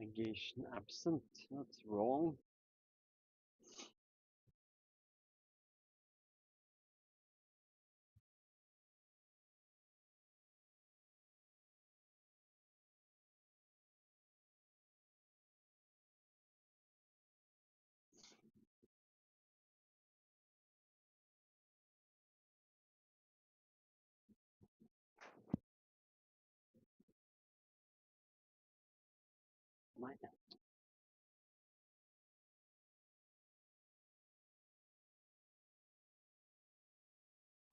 Navigation absent. That's wrong. My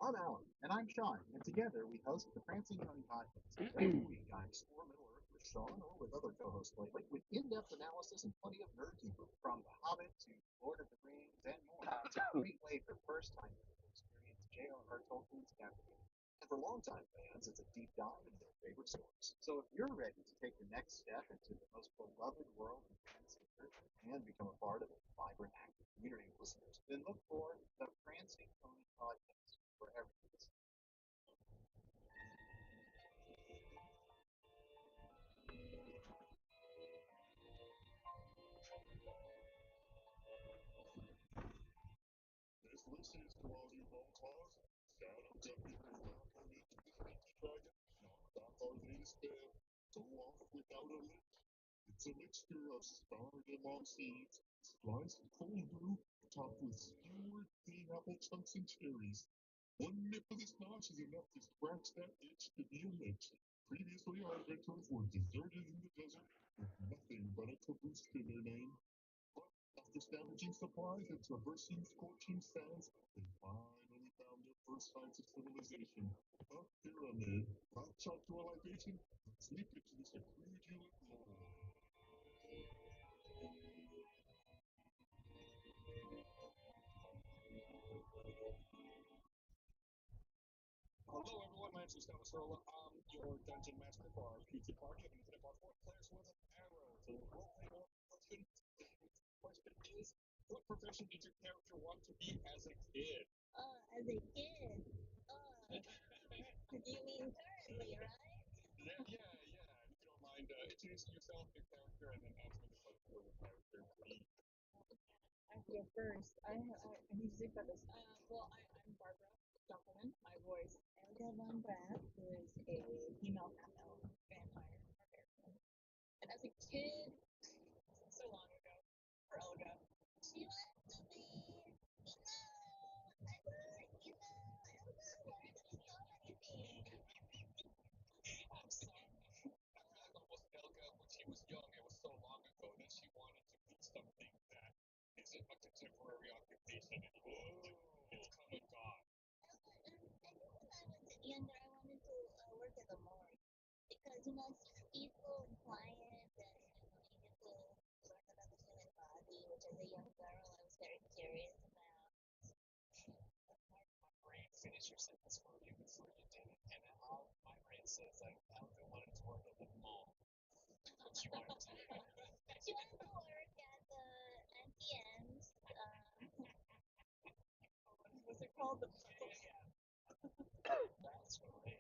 I'm Alan. And I'm Sean, and together we host the Prancing Pony Podcast. Every week I explore Middle Earth with Sean or with other co-hosts lately, with in-depth analysis and plenty of nerd humor, from The Hobbit to Lord of the Rings and more. It's a great way for first-time people to experience J.R.R. Tolkien's captivating. And for longtime fans, it's a deep dive into their favorite stories. So if you're ready to take the next step into the most beloved world in fantasy and become a part of a vibrant, active community of listeners, then look for the Prancing Pony Podcast wherever you listen. This is to all you lone claws. Shadow Deputy Black on it to the Sneaky Dragon. Knocked off our latest bed. Go off without a lick. It's a mixture of star-demon seeds, spliced cold brew, topped with skewered apple chunks and cherries. One nip of this notch is enough to scratch that itch to be a lich. Previously, our adventurers were deserted in the desert with nothing but a caboose to their name. But after scavenging supplies and traversing scorching sands, they finally found their first signs of civilization. A pyramid. Hot shot to a libation. Sleep it to the seclusion glow. Hello everyone, my name is Gustavo Sorolla. I'm your dungeon master for our future party of Infinite Bar 4 Players with an Arrow. So role-play question. The question is, what profession did your character want to be as a kid? As a kid. You mean currently, right? Yeah. If you don't mind introducing yourself, your character, and then answering the question for your character, please. I go first. I need to think about this. I'm Barbara Dumpleman. I voice Elga Von Brath, who is a female half-elf vampire barbarian. And as a kid, so long ago, for Elga, she wanted to be, I'm sorry. I feel like almost Elga, when she was young, it was so long ago that she wanted to be something that isn't a contemporary occupation anymore. It's come and gone. I think when I was younger, I wanted to work at the morgue. Because, some people imply it that, you get to learn about the human body, which as a young girl, I was very curious about. My brain, finish your sentence for you before you did it. And my brain says, like, Elga wanted to work at the mall. What she wanted to do. She wanted to work at the NTNs. What's it called? That's right.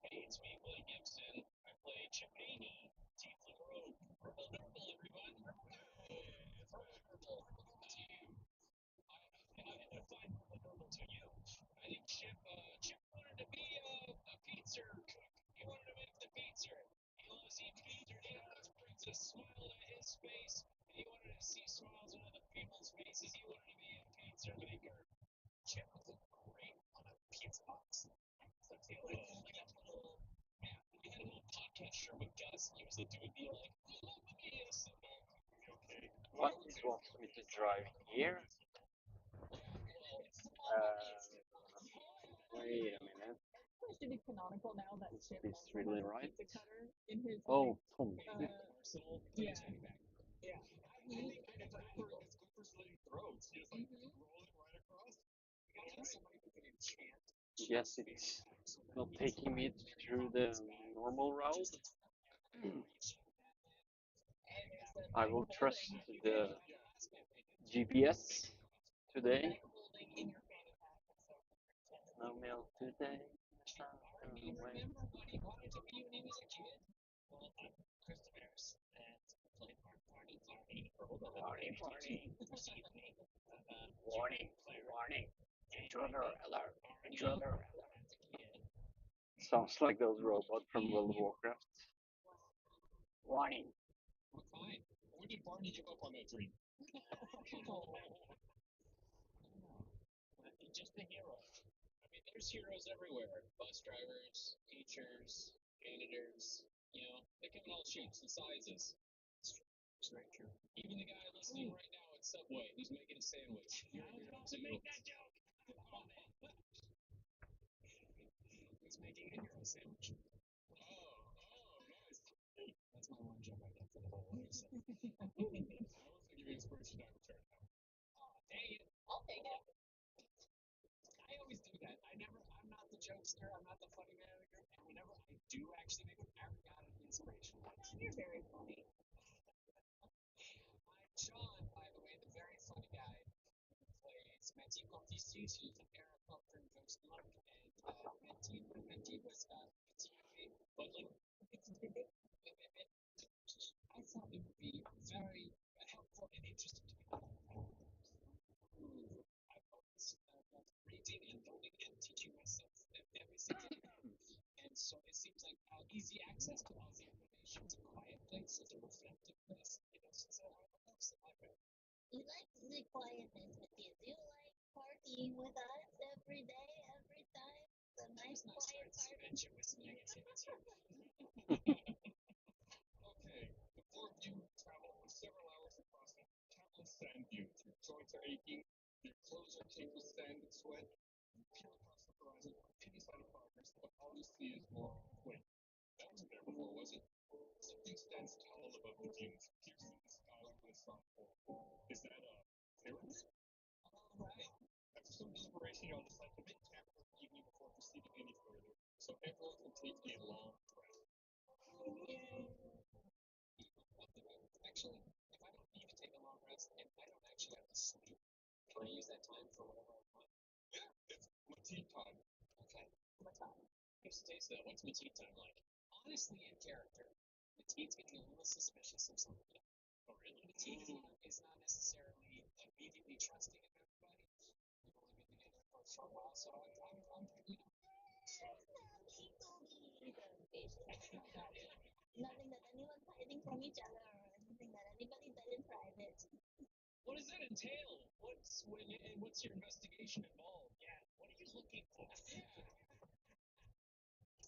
Hey, it's me, Willie Gibson. I play Chimpaney, Tiefling Rogue. Purple Nurple, everyone. Hey, it's memorable. To you. I find Purple Nurple to you. I think Chip wanted to be a pizza cook. He wanted to make the pizza. He loves eating pizza. He always brings a smile to his face. And he wanted to see smiles on other people's faces. He wanted to be a pizza maker. Chip was great on a pizza box. I feel like we had a little podcast show with Gus. He was the dude being like, oh, let me okay. What? It wants me to drive here? Wait a minute. It should be canonical now that Chip Is also really has a right? pizza cutter in his Oh, Tom. Arsenal, yeah. Yeah. I think it's good for slitting throats. You just like roll it right across. Somebody who can enchant. Yes, it's not taking me through the normal route. I will trust the GPS today. No mail today. Do you remember what he wanted to be when he was a kid? Warning, warning. Warning, warning. Intruder alert. Intruder alert. Sounds like those robots from World of Warcraft. Warning. Fine. When did Barney give up on that dream? Just a hero. I mean, there's heroes everywhere. Bus drivers, teachers, janitors. You know, they come in all shapes and sizes. It's very true. Even the guy listening right now at Subway who's making a sandwich. You're a hero too. Make that joke. He's making a hero sandwich. Oh, nice. That's my one joke I get for the whole race. I wasn't giving inspiration to return now. Dang it. I'll take it. I always do that. I'm not the jokester, I'm not the funny man of the group, and whenever I do actually make one, I already got an inspiration. You're very funny. I'm Sean, by the way, the very funny guy who plays Mathieu Contisus, who's an Arab from jokester, and Mathieu was Mathieu, but like, I thought it would be very helpful and interesting to be I've always loved reading and learning and teaching myself every single day. And so it seems like easy access to all the information. It's a quiet place, it's a reflective place. You know, so I love the library. You like the quietness, Matthew. Do you like partying with us every day, every time? The nice quiet party. With negativity. Okay, the four of you travel for several hours across countless sand dunes. Your joints are aching, your clothes are caked with sand and sweat. You peer across the horizon for any sign of progress, but all you see is more wind. That wasn't there before, was it? Something stands tall above the dunes, piercing the sky with a soft pull. Is that a pyramid? Alright. After some deliberation, y'all decide to make camp for the evening before proceeding any further. So everyone can take a long breath. Actually, if I don't need to take a long rest and I don't actually have to sleep, can I use that time for whatever I want? Yeah, it's Mateen time. Okay, Mateen. Here's a taste of that. What's Mateen time like? Honestly, in character, Mateen's getting a little suspicious of something. Oh, really? Mateen is not necessarily immediately trusting of everybody. We've only been together for a while, so I'm you know. Nothing that anyone's hiding from each other or anything that anybody does in private. What does that entail? What's your investigation involved? Yeah. What are you looking for? Yeah.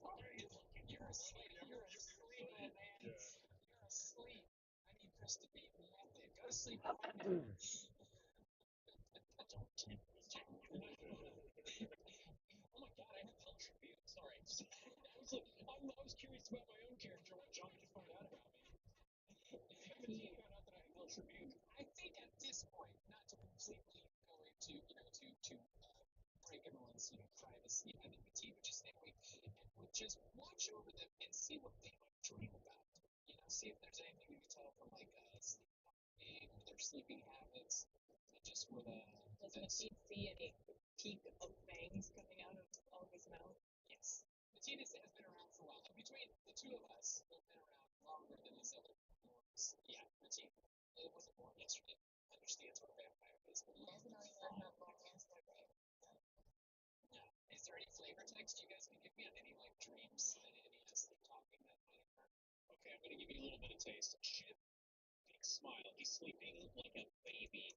What are you looking? You're asleep. You're asleep, man. Yeah. You're asleep. I need Chris to beat me up. Go to sleep. Oh my God, I have Hell Tribute. Sorry. I was curious about my own character. What John did you find out about me? He found out that I have Hell Tribute. I think at this point, not to completely go into, to break everyone's, privacy, I think the team would just stay awake and would just watch over them and see what they might dream about. See if there's anything we can tell from like sleeping or their sleeping habits. Just with Does Mateen see any peak of fangs coming out of his mouth? Yes. Mateen has been around for a while. Between the two of us, have been around longer than his other boys. Yeah, Mateen. It wasn't born yesterday. Understands what a vampire is. Definitely was not born yesterday. Yeah. Is there any flavor text you guys can give me on any like dreams and any sleep talking that might occur? Okay, I'm gonna give you a little bit of taste. Shit. Big smile. He's sleeping like a baby.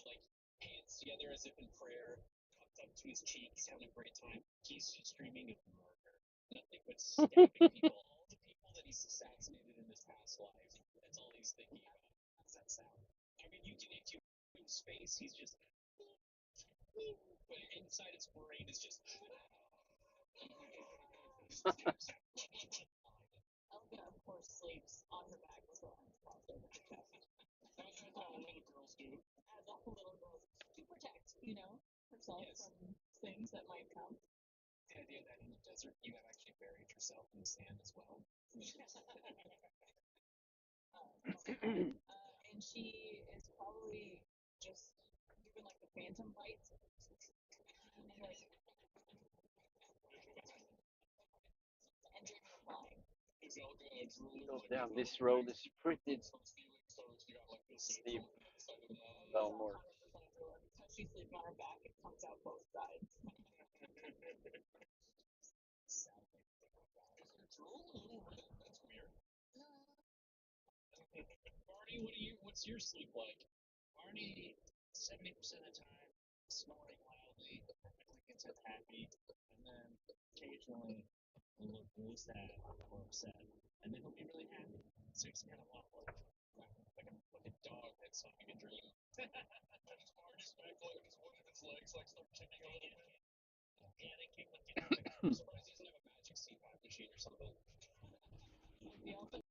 Like hands together as if in prayer, cupped up to his cheek. He's having a great time. He's just dreaming of murder. Nothing but stabbing people. All the people that he's assassinated in his past life. That's all he's thinking about. How does that sound? I mean, if you in his face, he's just. But inside his brain is just. Elga, of course, sleeps on her back with her arms crossed over her chest. That's all little girls do. As all little girls, to protect, herself from things that might come. The idea that in the desert you have actually buried yourself in the sand as well. And she is probably just given like the phantom bites. Like, and dreaming of flying. Oh, damn, this road is pretty steep downward. 100% drool. Because she sleeps on her back, it comes out both sides. Barney, what's your sleep like? Barney, 70% of the time, snoring loudly, perfectly content, happy, and then occasionally he'll look really sad or upset, and then he'll be really happy. So he's kind of like a dog that's having a dream. Barney's back like just one of his legs like start kicking a little bit. Yeah, they keep looking at him. I'm surprised he doesn't have a magic CPAP machine or something. The also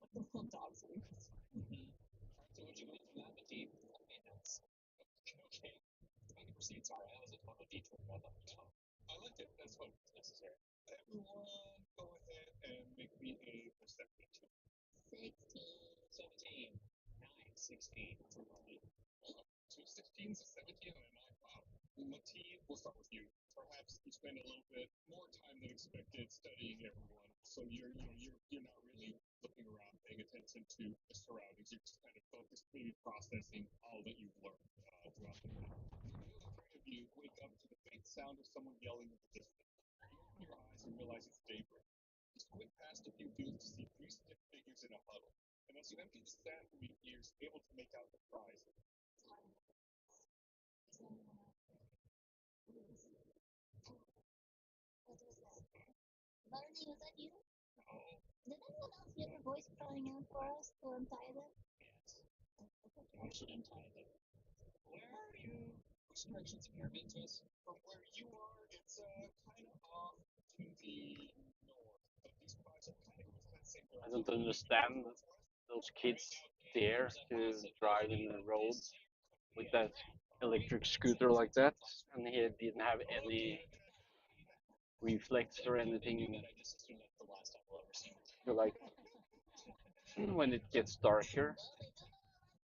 what the little dog sleep. So what you going through that, Mateen? I mean, that's okay. I can proceed. Sorry, that was a total detour. I like it. That's what is necessary. Everyone, go ahead and make me a perception check. 16. 17. 9. 16. For Barney. So 16, 17, and a 9. Wow. Mateen, we'll start with you. Perhaps you spend a little bit more time than expected studying everyone, so you're not really looking around, paying attention to the surroundings. You're just kind of focused, maybe processing all that you've learned throughout the day. The three of you wake up to the faint sound of someone yelling in the distance. You open your eyes and realize it's daybreak. You squint past a few booths to see three stiff figures in a huddle, and as you empty the sand from your ears, able to make out the cries. What was that? Barney, was that you? No. Did anyone else hear a voice crying out for us to untie them? Yes. I should untie them. Where are you? Which direction's pyramid to us? From where you are, it's kind of off to the north. But these cries are kind of going that same I direction. don't understand those kids dare to drive in the road with that electric scooter like that, and he didn't have any reflex or anything. I just assumed that's the last time we'll ever see her. Like when it gets darker,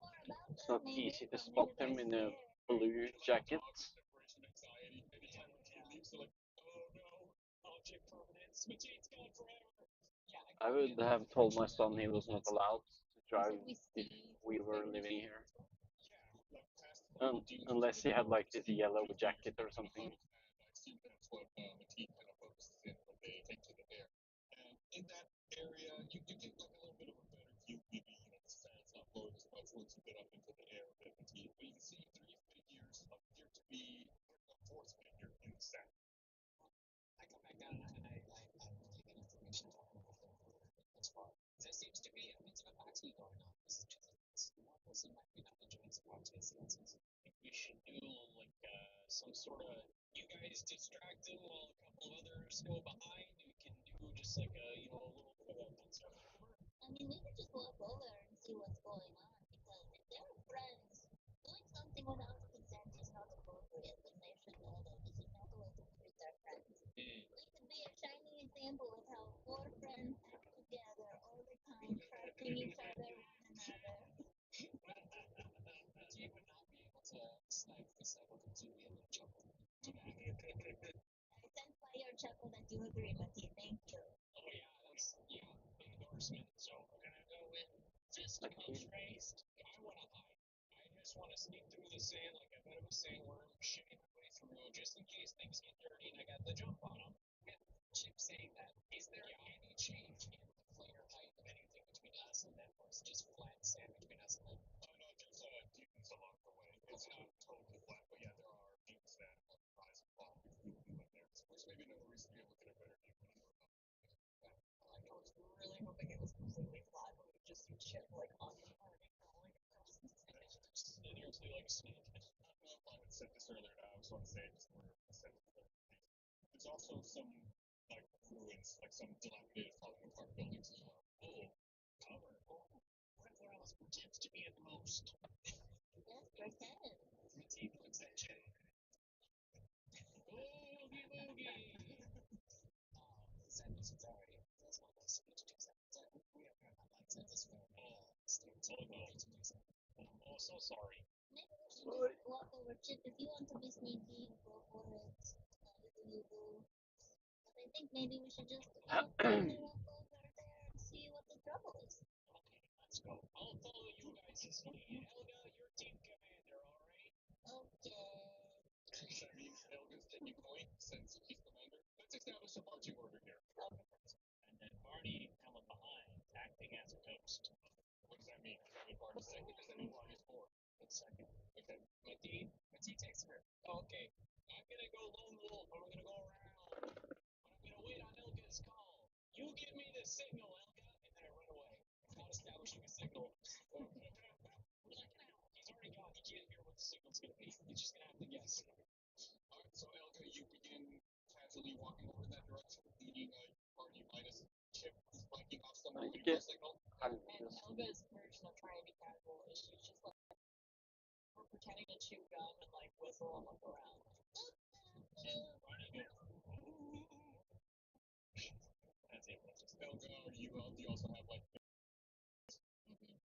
Well, we don't know it's more not about them, easy to maybe, spot but them maybe in they're a scared. blue jacket. Separation anxiety. Anytime Mateen leaves, they're like, oh no, object permanence. Mateen's gone forever. I would have told my son he was not allowed to drive Should we if see we the were figures? living here, Yeah, like past dudes unless he had like this yellow jacket or something. and I assume that's what Mateen kind of focuses in when they take to the air. And in that area, you get like a little bit of a better view. Maybe the sand's not blowing as much once you get up into the air a bit, Mateen. But you can see three figures appear to be a fourth figure in the sand. I come back down and I take that information to him as far. There seems to be a bit of a party going on. This is just one person might be not enjoying some party. I think we should do like some sort of you guys distract them while a couple of others go behind. We can do just like a a little bit of a pincer maneuver. I mean, we could just walk over and see what's going on, because if they're friends, doing something without consent is not appropriate, and they should know that this is not the way to treat their friends. We could be a shining example of how four friends act together all the time, trusting each other, one another. You would not be able to snipe this like a completely little chuckle. I sense by your chuckle that you agree, Matty. Thank you. Oh yeah, that's big endorsement. So we're gonna go with fisticuffs raised. I wanna hide. I just wanna sneak through the sand like a bit of a sandworm, shimmy my way through just in case things get dirty and I got the jump on them. With Chip saying that, is there any change in the clear height of anything between us and them, or is it just flat sand between us and them? No, there's dunes along the way. It's not totally flat, but yeah, there are dunes that rise and fall if you went there. Which maybe another reason you're looking at a better view when you're I was really hoping it was completely flat, but we just see Chip like on the party crawling across the sand. seriously like snake. I don't know if I had said this earlier, I just want to say it just for a second. There's also some like ruins, like some dilapidated falling apart buildings as well. Oh, cover. Oh, what if where else pretends to be at the most? Yes, pretend. Mateen looks at Chip. Oogie boogie. Sadness is already that's one of those speech tics that we have got highlights at this point. Oh, so sorry. Maybe we should just walk over, Chip. If you want to be sneaky, go for it. do you do? But I think maybe we should just follow up over there and see what the trouble is. Let's go. I'll follow you guys. Helga, your team commander, alright? Okay. I mean, Helga's taking point since he's commander. Let's establish a marching order here. And then Barney coming behind, acting as a ghost. What does that mean? I mean, Barney's second? Does that mean Barney's fourth? It's second. Okay. Mateen takes her. Okay. I'm gonna go lone wolf, and we're gonna go around. But I'm gonna wait on Helga's call. You give me the signal, Helga, and then I run away. It's not establishing a signal. He's already got. He can't hear what the signal's gonna be. He's just gonna have to guess. Alright, so Helga, you begin casually walking over in that direction, leading Barney minus Chip, who's flanking off someone waiting for a signal. And Helga's version of trying to be casual is she's just like we're pretending to chew gum and like whistle and look around. That's it. Helga, do you also have like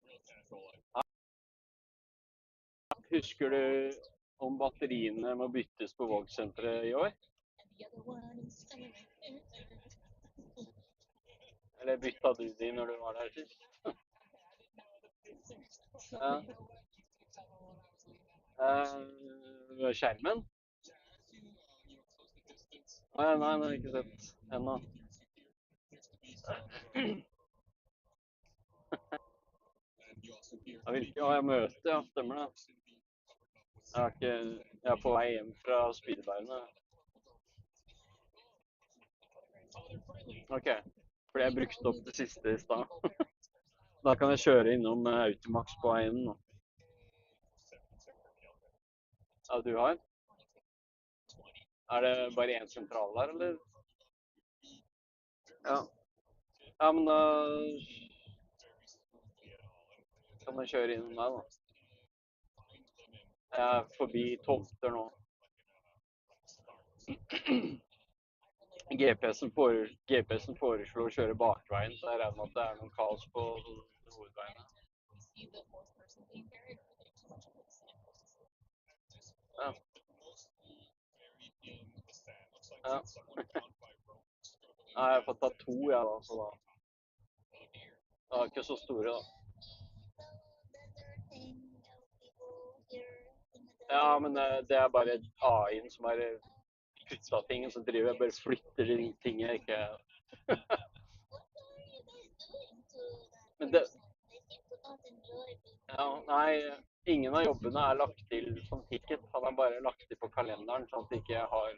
real casual like Husker du om batteriene må byttes på Vågsenteret i år? And the other one is Eller bytta du de når du var der sist? Ja. Skjermen? Nei, den har jeg ikke sett ennå. Jeg møter, ja, stemmer det. Jeg er på vei hjem fra Spydeberg nå. Ok, fordi jeg brukte opp det siste i stad. Da kan jeg kjøre innom Automax på vei hjem nå. Ja, du har? Er det bare en sentral der, eller? Ja. Ja, men da kan jeg kjøre innom der, da. Jeg er forbi Tomter nå. GPS-en foreslo å kjøre bakveien, så jeg regner med at det er noen kaos på hovedveiene. Ja. Ja. Jeg har fått tatt 2, jeg da, så da. Det var ikke så store, da. Ja, men det er bare AI-en som har putta ting, og så driver jeg bare flytter de ting jeg ikke... Men det... Ja, nei, ingen av jobbene er lagt til som ticket. Han har bare lagt til på kalenderen, sånn at ikke jeg har...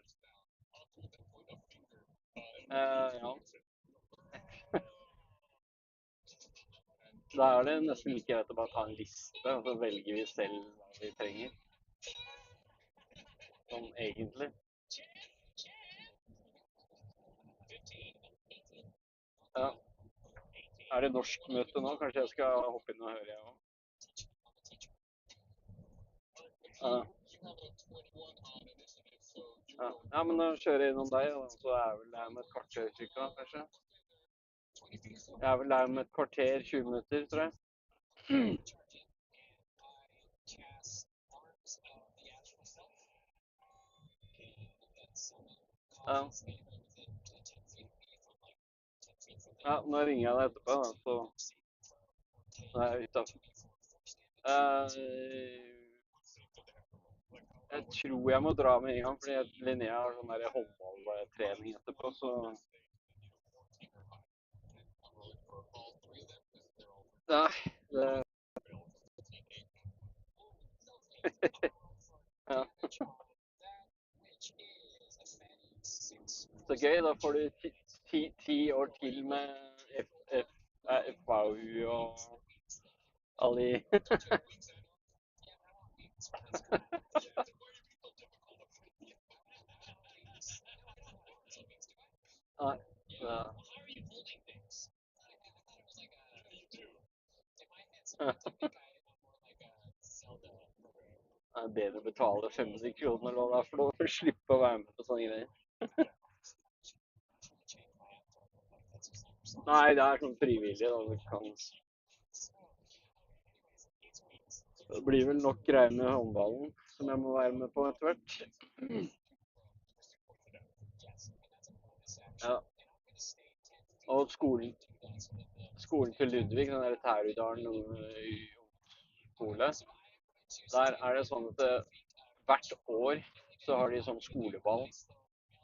Ja. Da er det nesten like greit å bare ta en liste, og så velger vi selv hva vi trenger. Sånn egentlig. Ja. Er det norsk møte nå? Kanskje jeg skal hoppe inn og høre, jeg også. Ja. Ja, men da kjører jeg innom deg, og så er vel der med et kvarter cirka, kanskje. Jeg er vel der med et kvarter, 20 minutter, tror jeg. Ja. Ja, nå ringer jeg deg etterpå, da, så nå er jeg utenfor. Jeg tror jeg må dra med en gang, fordi Linnea har sånn der håndballtrening etterpå, så... Nei, det... Ja. Så gøy, da får du 10 år til med FAU og alle de... Nei, ja. Det er bedre å betale 50 kroner eller hva det er for å slippe å være med på sånne greier. Nei, det er sånn frivillig, da. Du kan... Det blir vel nok greier med håndballen, som jeg må være med på etter hvert. Ja. Og skolen til Ludvig, den der Tærudalen skole, der er det sånn at hvert år så har de sånn skoleball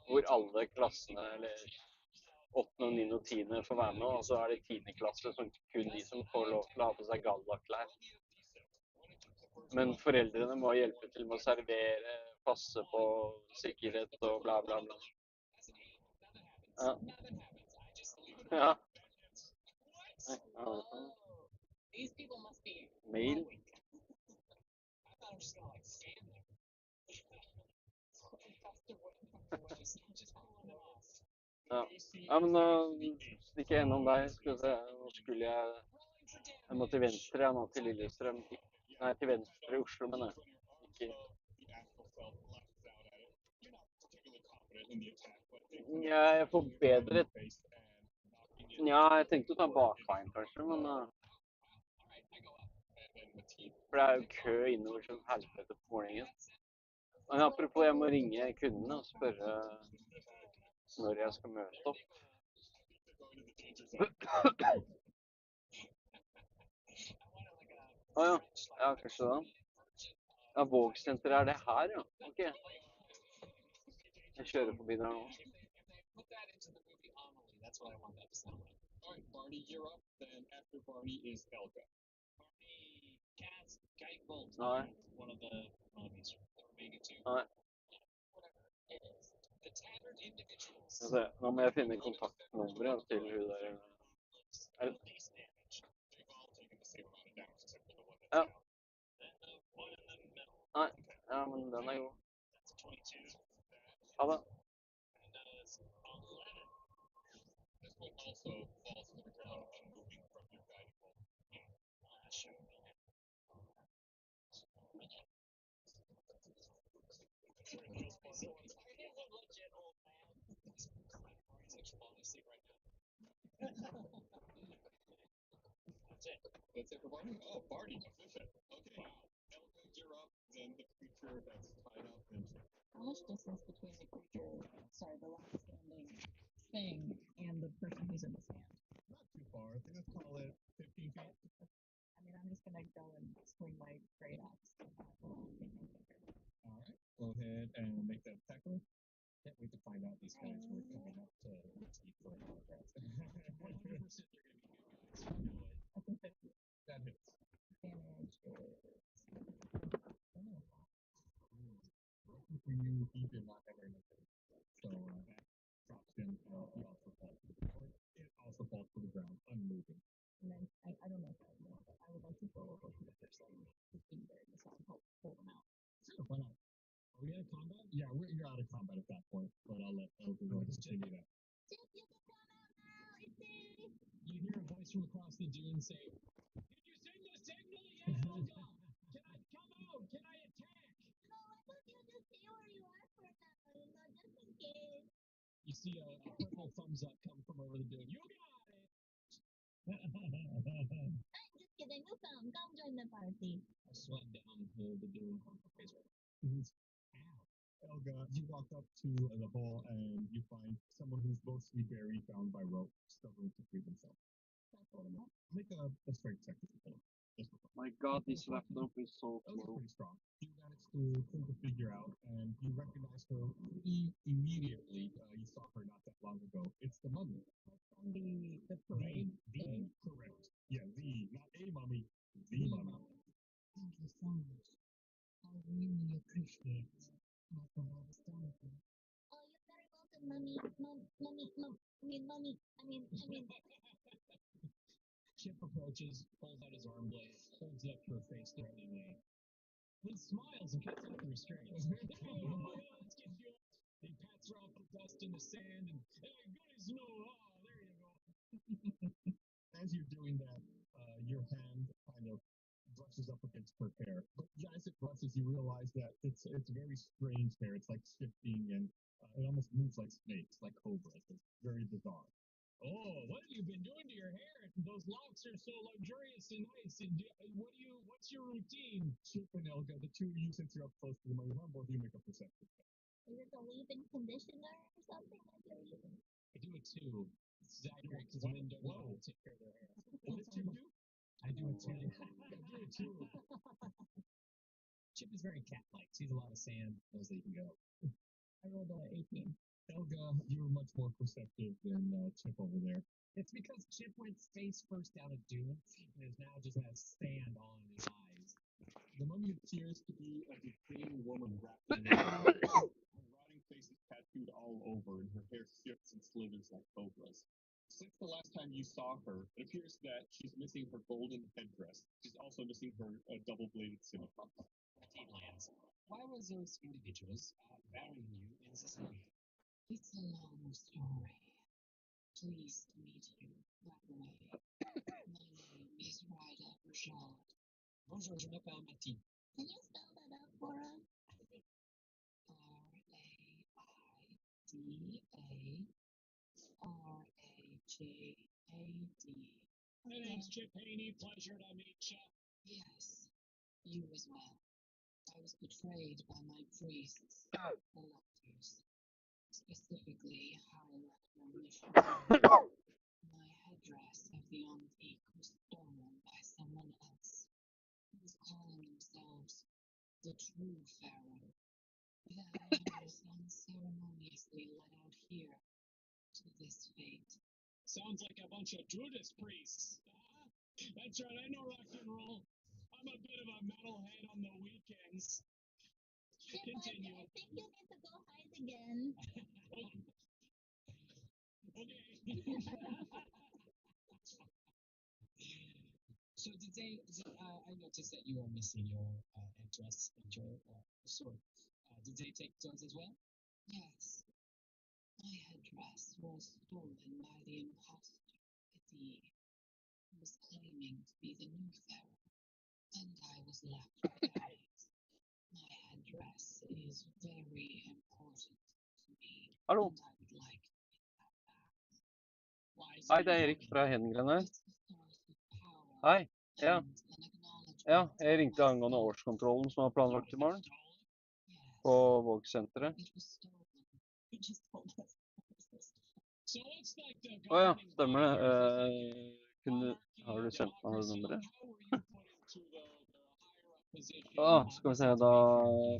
hvor alle klassene, eller 8., 9. og 10. får være med, og så er det 10. klasse som kun de som får lov til å ha på seg gallaklær. Men foreldrene må hjelpe til med å servere, passe på sikkerhet og bla, bla, bla. Ja. Ja. Mail. Ja. Ja, men da stikker jeg innom deg. Skal vi se. Nå skulle jeg må til venstre, jeg nå til Lillestrøm. Nei, til venstre i Oslo, men ikke. Ja, jeg får bedre. Ja, jeg tenkte å ta bakveien kanskje, men for det er jo kø innover som helvete på morgenen. Men apropos, jeg må ringe kundene og spørre når jeg skal møte opp. Å ja. Ja, kanskje det. Ja, Vågsenteret, er det her, ja? Ok. Jeg kjører forbi der nå. Nei. Nei. Altså, nå må jeg finne kontaktnummeret til hun der. Ja. Nei. Ja, men den er god. Ha det. That's it for Barney? Oh, Barney, efficient. Okay. Elka, you're up, then the creature that's tied up and... How much distance between the creature, sorry, the last standing thing, and the person who's in the stand? Not too far. I think let's call it 15 feet. I mean, I'm just gonna go and swing my great axe. All right. Go ahead and make that tackle. Can't wait to find out these guys were coming up to Richie for an autograph. 100% they're going to be good guys. I think 50. That hits. Damage is... Lucky for you, he did not have anything. So that drops him. He also falls to the floor. It also falls to the ground, unmoving. And then, I don't know if I know, but I would like to go over to the person who's being buried this and help pull them out. Sure, why not? Are we out of combat? Yeah, you're out of combat at that point, but I'll let Elder go ahead and continue that. You hear a voice from across the dune say, "Did you send the signal yet, Olga? Can I come out? Can I attack?" No, I thought you just stay where you are for now, just in case. You see a purple thumbs up come from over the dune. You got it! I'm just kidding. You come join the party. I slid down the dune. Ow. Elga, you walk up to the hole and you find someone who's mostly buried, bound by rope, struggling to free themselves. Make a strength check. My God, this laptop is so That was slow. pretty strong. You managed to pull the figure out, and you recognize her pretty immediately. You saw her not that long ago. It's the mummy. From the parade. Correct. Yeah, not a mummy, the mummy. Thank you so much. I really appreciate what the Lord has done with me. Oh, you're very welcome, mommy. Mommy. Chip approaches, pulls out his arm blade, holds it up to her face threateningly. Then smiles and cuts off the restraints. Hey, let's get you up. He pats her off the dust in the sand and, hey, goodies, no, there you go. As you're doing that, your hand kind of brushes up against her hair. But as it brushes, you realize that it's very strange hair. It's like shifting and it almost moves like snakes, like cobras. It's very bizarre. Oh, what have you been doing to your hair? Those locks are so luxurious and nice. What's your routine? Chip and Elga, the two of you, since you're up close to the money, why don't both of you make a perception check? Is it a leave-in conditioner or something that you're using? I do it too. This is accurate because men don't know how to take care of their hair. What does Chip do? I do it too. I do it too. Chip is very cat-like. Sees a lot of sand, knows that he can go. I rolled 18. Helga, you were much more perceptive than Chip over there. It's because Chip went face first down a dune and is now just has sand all in his eyes. The mummy appears to be a decaying woman wrapped in leather. Her rotting face is tattooed all over, and her hair shifts and slithers like cobras. Since the last time you saw her, it appears that she's missing her golden headdress. She's also missing her double-bladed scimitar. Lands. Why was those individuals burying you in Sicily? It's a long story. Pleased to meet you, by the way. My name is Ryder Rashad. Bonjour, je m'appelle Mathilde. Can you spell that out for us? Raidad. My name's Chip Haney. Pleasure to meet you. Yes, you as well. I was betrayed by my priests, electors. Specifically, I left my mission. My headdress of the antique was stolen by someone else who was calling themselves the true pharaoh. Then I was unceremoniously led out here to this fate. Sounds like a bunch of Judas priests. That's right, I know rock and roll. I'm a bit of a metalhead on the weekends. Chip, Continue. I think you need to go hide again. Okay. So did they? I noticed that you are missing your address and your sword. Did they take those as well? Yes. My headdress was stolen by the impostor, Petter, who was claiming to be the new pharaoh, and I was left without it. My headdress is very important to me, Hallo. and I would like to get that back. Why so Hei, det er Erik fra Hedengren her. It's the source of power Hei. Ja. and an acknowledgement Ja, jeg of ringte my angående fault. årskontrollen som er planlagt i morgen Yes, på Vågsenteret. it was stolen. You just told us. So it's like the Å ja, governing stemmer det. body Har du sendt meg det nummeret? How were you put into the higher up position? Skal vi se, da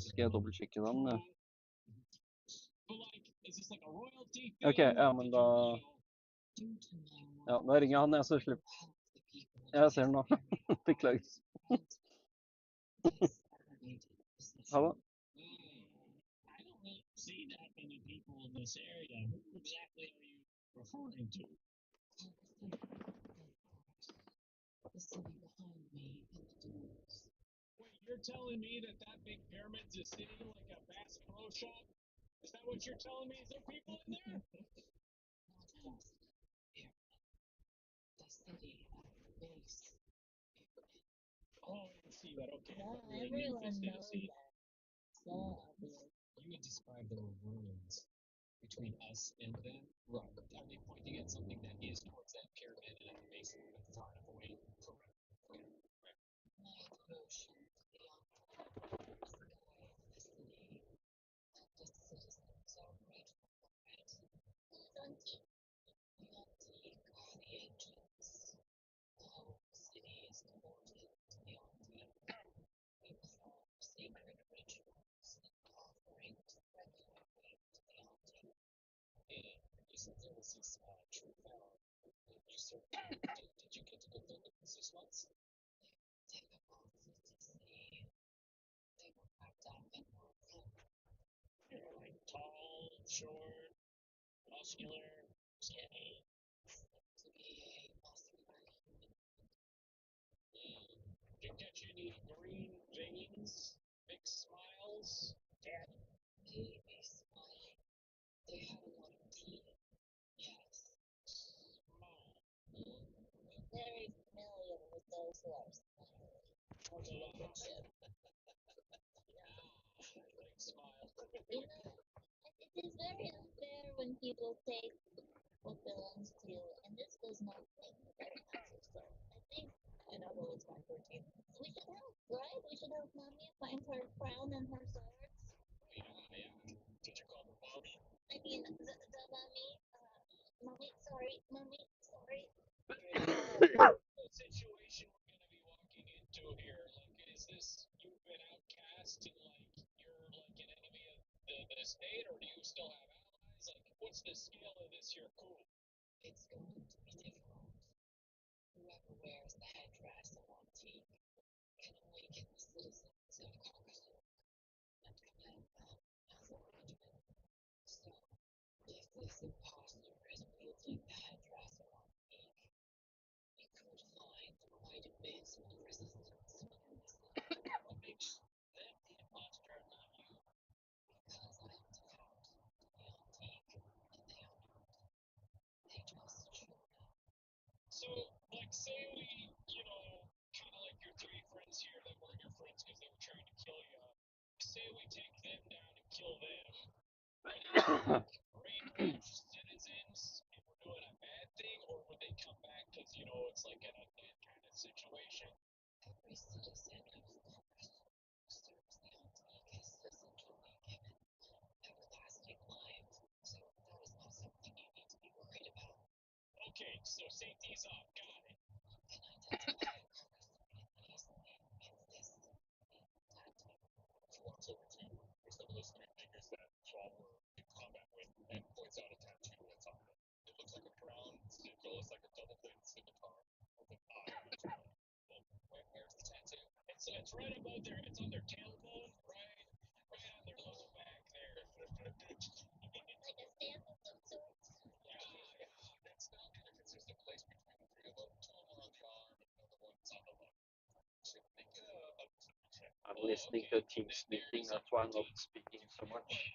skal jeg dobbeltsjekke den. Ja. But like, is this like a royalty thing? Ok, ja, men da... Ja, nå ringer jeg han, jeg, så slipper. Jeg ser den nå. Beklager. Ha det. I don't really see that many people in this area. Who exactly are you referring to? The city behind me in the dunes. Wait, you're telling me that that big pyramid's a city like a Bass Pro Shop? Is that what you're telling me? Is there people in there? Not just the pyramid. The city at the base. Oh, I can see that. Okay. No, You're in everyone Memphis, knows Tennessee. that. So obvious. You would describe there were ruins between us and them. Right. Are they pointing at something that is towards that pyramid and the base of it far enough away? Correct. Okay. Right. My devotion to the unknown sky of the city and its citizens are grateful for it. Who's auntie? The antique are the ancients. The whole city is devoted to the antique. We perform sacred rituals and offerings regularly to the antique. And you said there was this true pharaoh. You certainly did you get to go look at this once? They were difficult to see. They were wrapped up in purple. They were like tall, short, muscular, skinny. To be a muscular human. Did you catch any green veins? Big smiles? Yeah. Maybe smiling. They had a lot of teeth. Yes. Smile. Very familiar with those who are smiling. Look at Chip. Big smile. You know, it is very unfair when people take what belongs to you, and this does not make me very happy. So I think, And I'll go with my 14. we should help, right? We should help Mommy find her crown and her swords. Yeah. Did you call the mom? I mean, the Mommy, Mommy, sorry, mommy, sorry. It's going to be difficult. Whoever wears the headdress of Antique can awaken the citizens of Caucasus and command them as a regiment. So, if this impostor is wielding the headdress of Antique, we could find quite a bit of resistance within this line. What makes them the impostor and not you? Because I am devout to the Antique, and they are not. They just show up. Every citizen of Caucasus who serves the Antique is essentially given everlasting life, so that is not something you need to be worried about. Can identify Caucasuan easily with this tattoo. Like a stamp of some sort? I'm listening to Teams meeting, that's why I'm not speaking so much.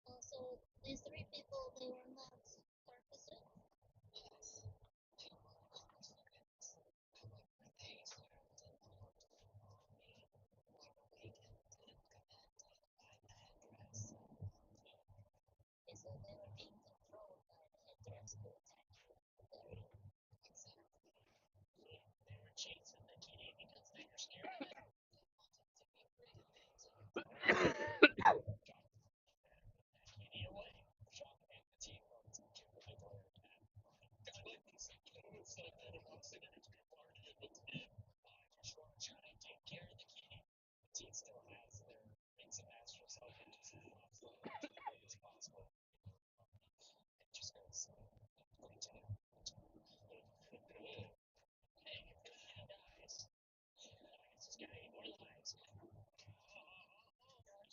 Also, these three people, they were not Caucasian? Yes, they were Caucasians. However, they served in the Horton army, were awakened and commanded by the headdress of Monty. Okay, so they were being controlled by the headdress to attack you. Very exactly. Yeah, they were chasing the kitty because they were scared of it. They wanted to be rid of it.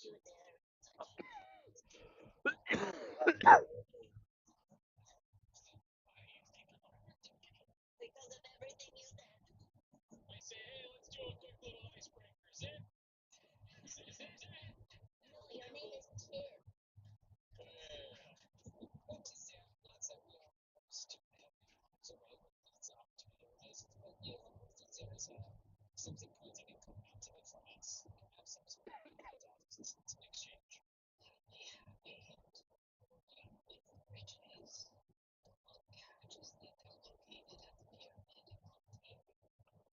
You dare touch because of everything you said. No, your name is Kid. Bridges. The one catch is that they're located at the pyramid of Monty,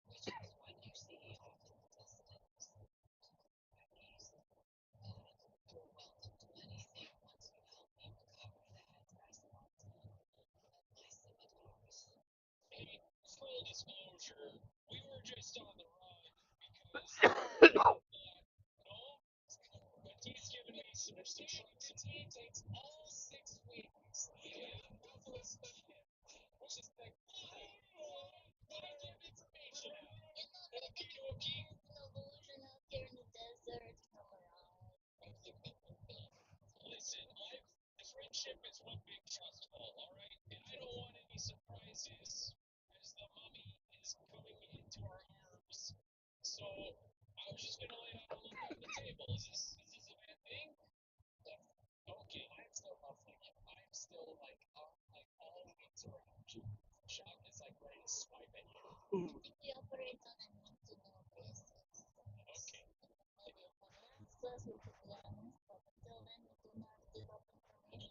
which is what you see off in the distance to my east. And you're welcome to anything once you help me recover the headdress of Monty and my scimitars. You know, maybe an illusion out here in the desert, a mirage. Maybe you think you think. We operate on a need-to-know basis. Maybe if one asks us, we could be honest, but until then, we do not give up information.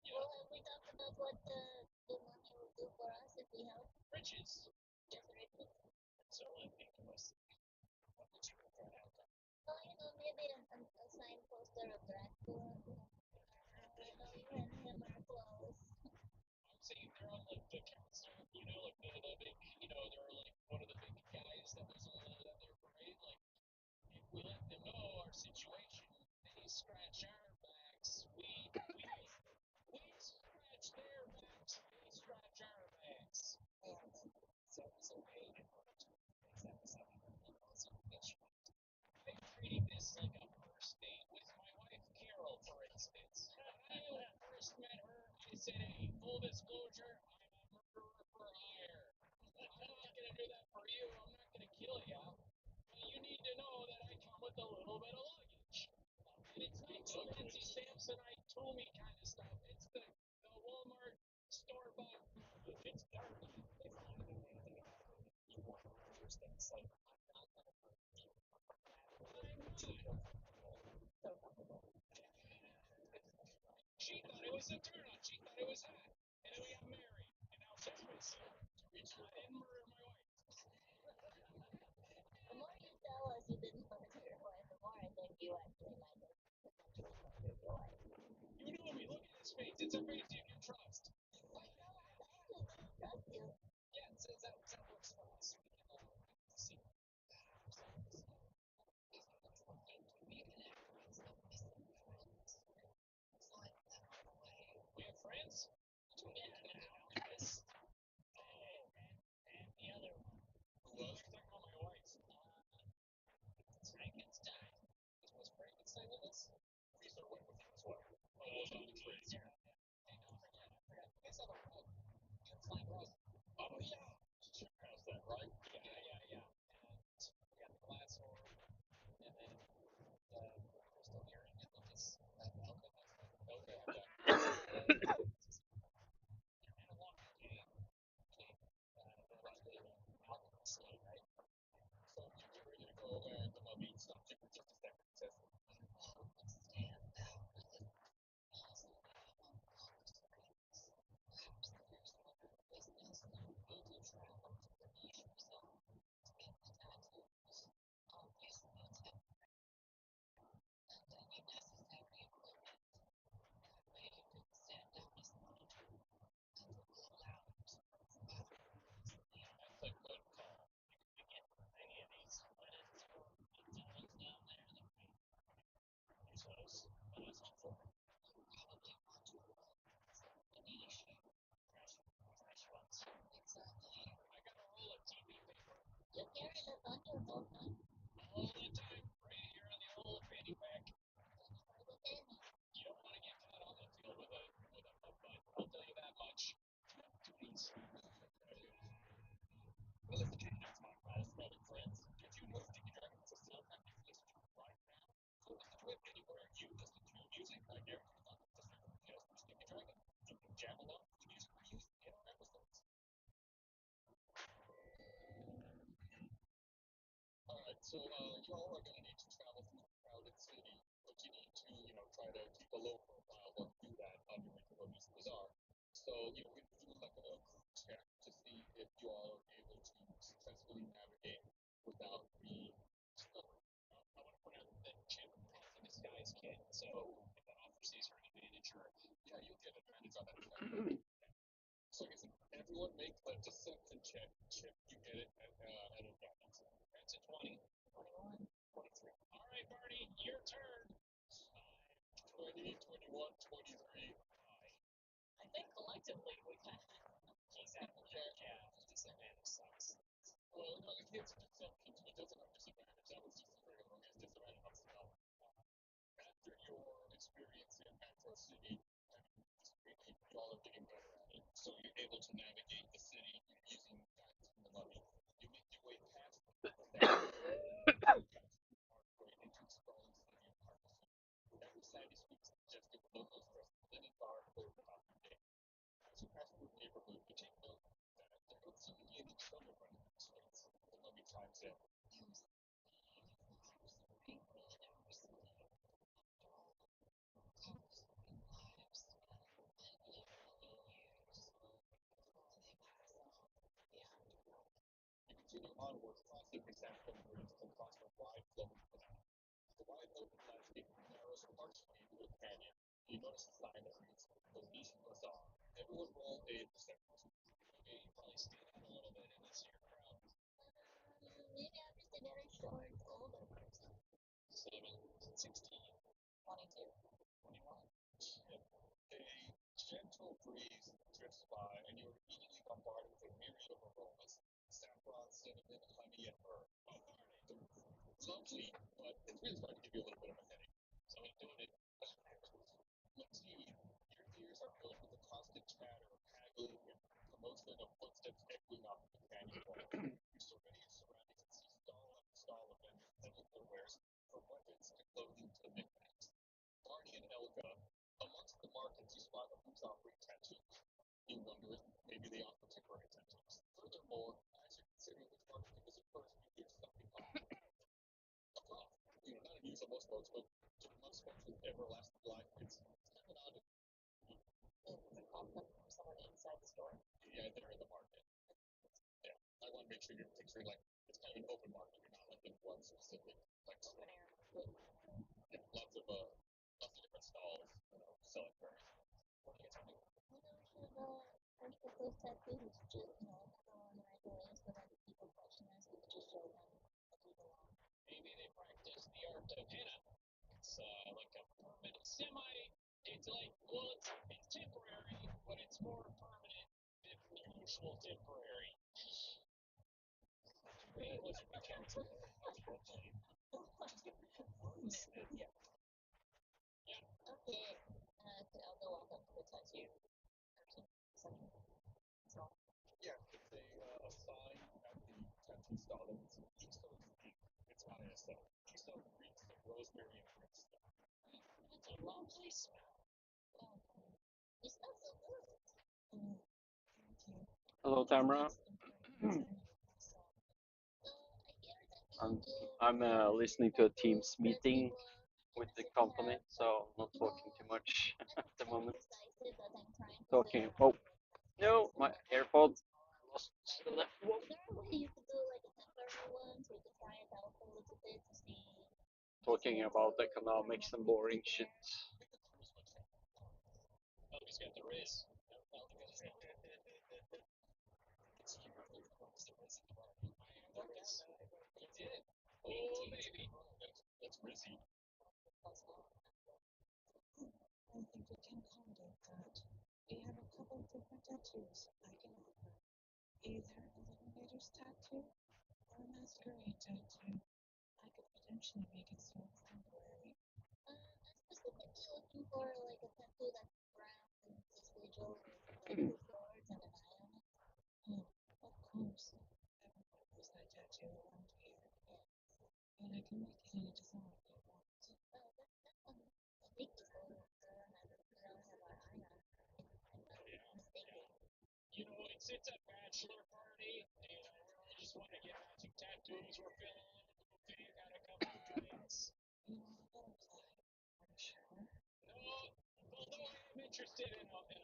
Well, have we talked about what the money will do for us if we help? Just riches. Well, maybe a sign poster of Dracula. You and him are close. The more you tell us you didn't murder your wife, the more I think you actually might have potentially murdered your wife. Well, I actually don't trust you. You carry that on you, don't you? Okay. So I guess everyone make a deception check. Chip, you get it at advantage. That's a 20. 21. 23. All right, Barney, your turn. 20, 21, 23. I think collectively we kind of. He's at yeah, disadvantage sucks. Well, no, if he has deception, he doesn't have disadvantage. That was just a regular one. He has disadvantage on spell. After your experience in Metro City, you all are getting better at it. So you're able to navigate the city using guidance from the mummy. You make your way past the into the sprawling city of Carcassonne. Every side is featured suggestive locals dressed in linen garb or coffee day. As you pass through the neighborhood, you take note that there don't seem to be any children running the streets. The mummy chimes in. You continue onwards across the sandstone bridge and across a wide flowing canal. The wide open landscape narrows partially into a canyon. You notice a sign that reads, "The Leash Bazaar." Everyone roll a perception. Okay, you probably stand out a little bit in this here crowd. Maybe I'm just a very short, older person. 7, 16, 22. 21. A gentle breeze drifts by, and you are immediately bombarded with a myriad of aromas: saffron, cinnamon, honey, and myrrh. Lovely, but it's really starting to give you a little bit of a headache. Someone doing it. Indeed, your ears are filled with the constant chatter of haggling and commotion of footsteps echoing off the canyon wall. You survey your surroundings and see stall after stall of vendors peddling their wares, from weapons to clothing to knickknacks. Barney and Elga, amongst the markets, you spot a booth offering tattoos. You wonder if maybe they offer temporary tattoos. Furthermore, as you're considering which one to visit first, you hear something off. A cough. Not unusual. Most folks, but to most folks with everlasting life, it's kind of an odd. It's a call coming from someone inside the store. Yeah, they're in the market. Yeah, I want to make sure you're picturing like it's kind of an open market. You're not like in one specific like Open air market. yeah, lots of different stalls, selling furniture. What do you guys want to do? We should get those tattoos. Just, put them on the right way so that if people question us, we could just show them as we go along. Maybe they practice the art of henna. It's like a permanent semi. It's like well, it's temporary, but it's more permanent than the usual temporary. What's your character? Yeah. Okay. I'll go walk up to the tattoo person. Something. That's all. Yeah, it's a sign at the tattoo stall that it's ink. It's ISO. ISO reeks of rosemary and brimstone. It's a lovely smell. Oh, you smell so good. Mm, thank you. Hello, Tamara. I'm I'm listening to a Teams meeting with the company, so I'm not talking too much at the moment. Talking. Oh no, my AirPod lost the left one. Is there a way you could do like a temporary one so you could try it out for a little bit to see? Talking about economics and boring shit. Oh, he's got the wrist. He did. Oh, baby. That's Rizzy. I think we can accommodate that. We have a couple of different tattoos I can offer. Either a Eliminator's tattoo or a Masquerade tattoo. I could potentially make it so it's temporary. I'm specifically looking for like a tattoo that's brown and a sigil with like two swords and an eye on it. Of course, everyone wears that tattoo around here. But I can make it any design you want. That one, I think the photo don't have our eye on it. I'm not mistaken. It's a bachelor party, and I really just want to get matching tattoos. We're feeling a little goofy. Got a couple guys. Better play. Are you sure? No, although I am interested in another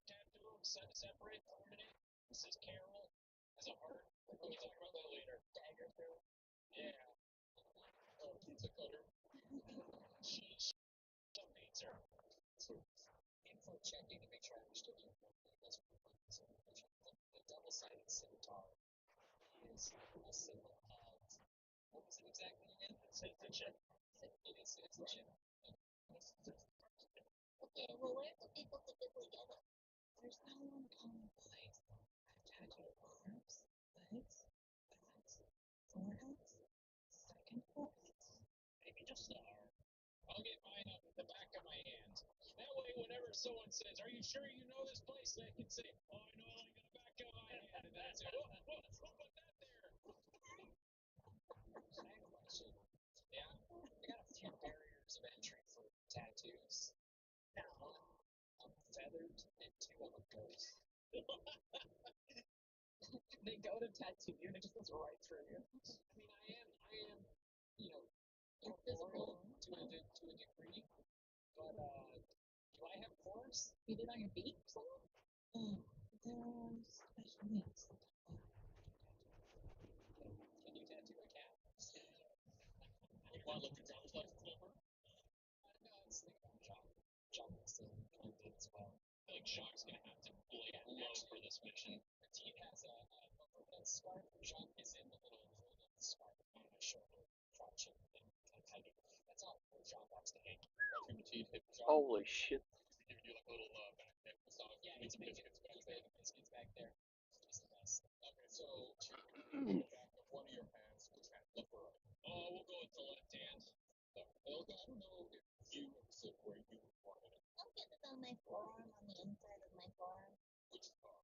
tattoo, separate, permanent. This is Carol as a heart. We can talk about that later. Dagger through. Yeah. Oh, pizza cutter. She checking to make sure I understood you. That's what the double-sided scimitar is a symbol of what was it exactly again? Citizenship. It is citizenship. Okay, well, where do people typically get it? There's no one common place. I've tattooed arms, legs, backs, foreheads, second foreheads. Maybe just the arm. I'll get mine up the back of my hand. That way, whenever someone says, "Are you sure you know this place?" they can say, "Oh, I know it like the back of my hand." And then I say, "Whoa, who put that there?" I have a question. Yeah, I got a few barriers of entry for tattoos. One, I'm feathered, and two, I'm a ghost. They go to tattoo you, and it just goes right through you. I mean, I am, you know, corporeal to a degree, but do I have force? You did on your feet or something? There are special needs. Can you tattoo a cat? You want to look at John's life flipper? No, I was thinking about John. John wants to kind of as well. I think Jacques gonna have to blow for this mission. He has a overhead scarf. Jacques is in the little hood of the scarf on my shoulder, crouching and kind of hiding. That's all where Jacques likes to hang. From the teeth, hip Jacques. Holy shit. Give you like a little back hip. Yeah, it's biscuits back there. Biscuits back there. He's the best. Okay, so the back of one of your hands, which hand? Left or right? Oh, we'll go with the left hand. Okay, I don't know if you said where you wanted it. I'll get it on my forearm, on the inside of my forearm. Which part?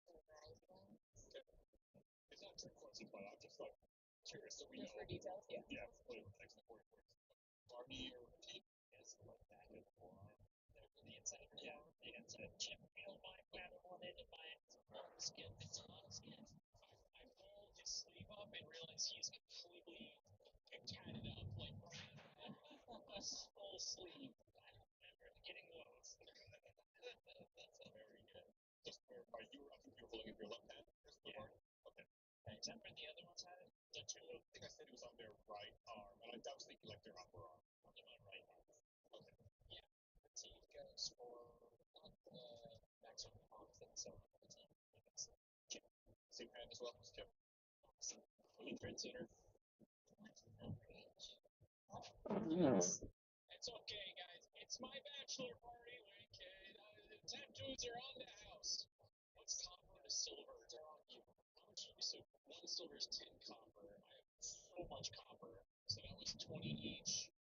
The right one. Okay. It's not trick questions, but I'm just like curious so we Just know. for details, yeah. Yeah, whatever. Next to 40 points. Barney or Petite? Yes, like back of the forearm. The inside of the forearm? The inside of the chin. You don't mind grabbing one end of my skin. It's a lot of skin. I pull his sleeve up and realize he's completely tatted up, like a full sleeve. I'm really getting loads. That's very good. Just to verify, I think you were holding up your left hand, Christopher Barney? Okay. Is that where the other one's at? The two? I think I said it was on their right arm, and I was thinking like their upper arm. On my right arm. Okay. Yeah. Petite goes for the maximum arm thing, so Petite. Chip. Same hand as well as Chip. Fully trade center. It's okay, guys. It's my bachelor party. Okay, the tattoos are on the house. What's copper to silver are on you? How much? So one silver is 10 copper. I have so much copper. So that was 20 each.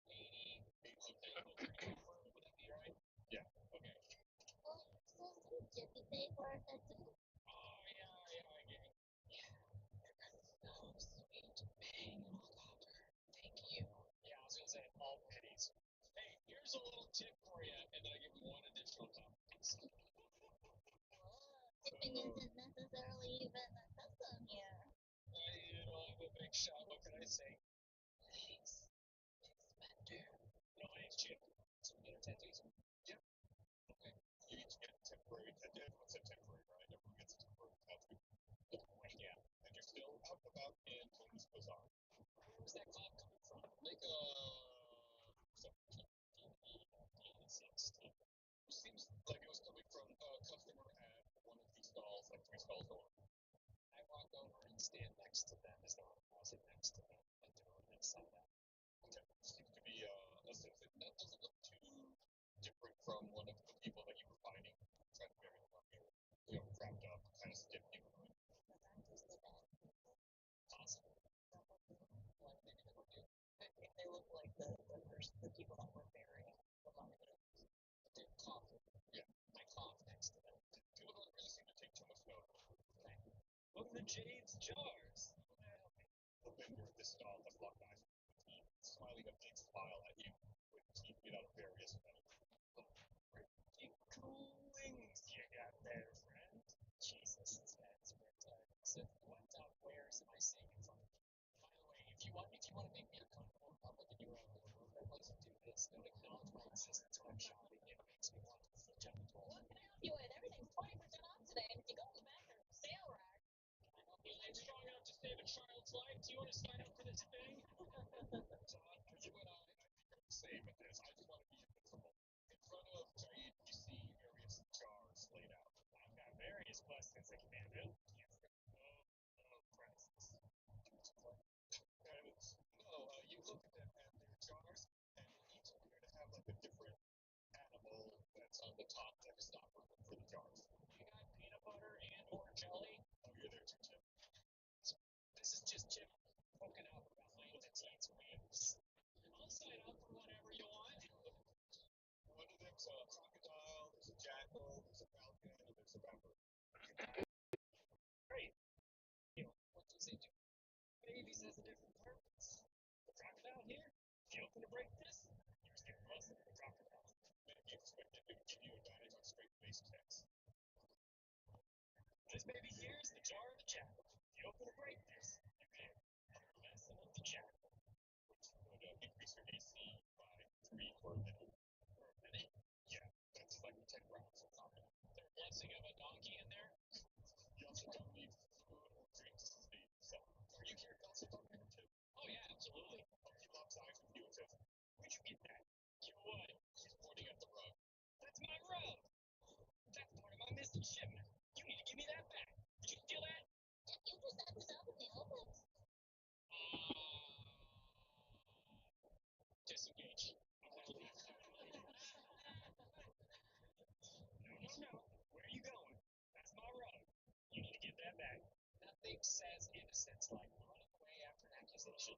80. Okay. Copper. Would that be right? Yeah. Okay. Well, so did Jiffy pay for a tattoo? Oh yeah. Oh, sweet. Bang. All copper. Thank you. Yeah, I was gonna say all pennies. Hey, here's a little tip for you, and then I give you one additional copper piece. Tipping isn't necessarily even a custom here. I'm a big shot. What can I say? Thanks, Spender. No, my name's Jim. So we get our tattoos. Yeah. Okay. You each get temporary tattoo. Everyone said temporary, right? Everyone gets a temporary tattoo. Yeah. And you're still out and about in Tony's Bazaar. Where's that clock coming from? Like 17, 16. Seems like it was coming from a customer at one of these stalls, like 3 stalls over. I walk over and stand next to them. There's not a closet next to them. I do it next to that. Okay. Seems to be a citizen. That doesn't look too different from one of the people that you were fighting, trying to bury them up here. Wrapped up, kind of stiff humanoid. But I'm just a bad people. Possible. What maybe they would do? They look like the people that were burying the mummy. They cough. Yeah, I cough next to them. People don't really seem to take too much note. Okay. Look at the Jade's jars. Open this stall that's locked eyes with teeth, smiling a big smile at you with teeth made out of various metals. Pretty cool wings you got there, friend. Jesus, this guy's retarded. So where am I saying it from? By the way, if you want to make me uncomfortable in public and you want to remember what to do this, don't acknowledge my existence when I'm shopping. It makes me want to flinch out the door. What can I help you with? Everything's 20% off today, and if you go in the back, there's a sale rack. You ain't strong enough to save a child's life. Do you want to sign up for this thing? For you and I think I'm the same at this. I just want to be invincible. In front of Jade, you see your And it's no, you look at them and they're jars, and each appear to have like a different animal that's on the top, like a stopper for the jars. Oh, you're there too, Tim. One of them's a crocodile, there's a jackal, there's a falcon, and there's a pepper. Man, you expected it would give you advantage on straight face checks. Would increase your AC by 3 for a minute. Yeah, that's like 10 rounds of combat. You also don't need food or drink to sustain yourself. Are you here also talking to Tim? He locks eyes with you and says, "Where'd you get that?" He's pointing at the rug. You just had this out in the open. Disengage. Oh, yeah, make a deception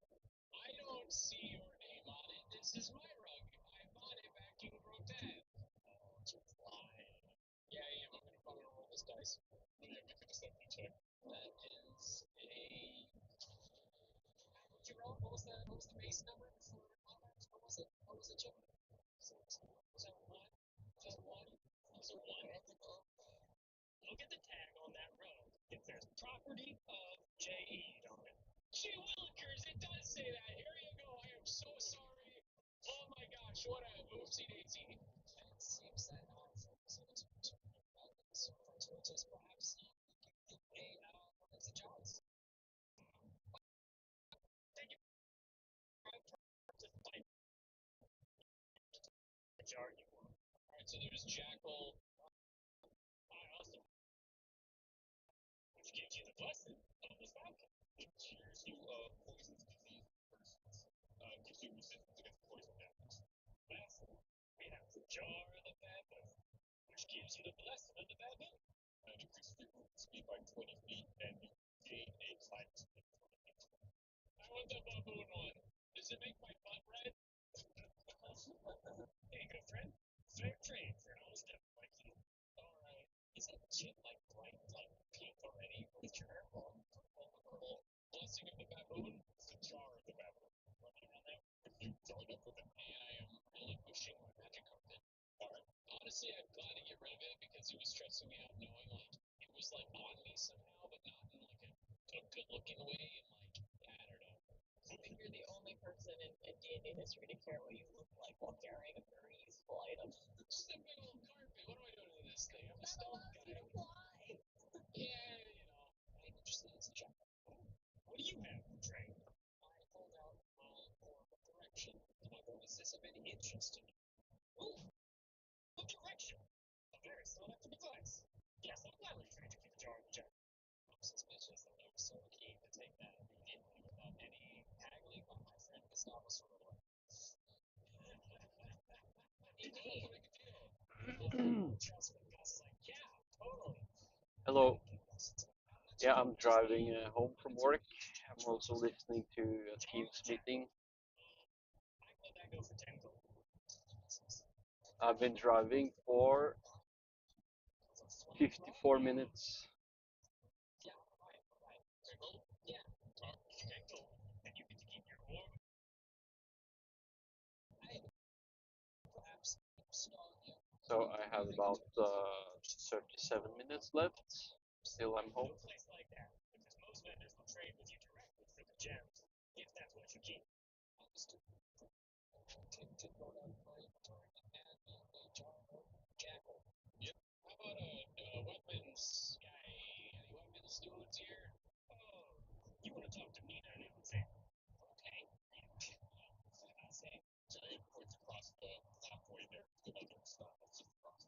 check. Theoretical. It cures you of poisons, disease, curses. Gives you resistance against poison damage. And increases your movement speed by 20 feet, and you gain a climb speed of 20 feet. It's the jar of the baboon. If you join up with him. Alright. I think you're the only person in D&D history to care what you look like while carrying a very useful item. Hello. Yeah, I'm driving home from work. I'm also listening to a Teams meeting. I've been driving for 54 minutes. So I have about 37 minutes left. Still, I'm home. Giant points across the halfway there. Another stop. That's just across.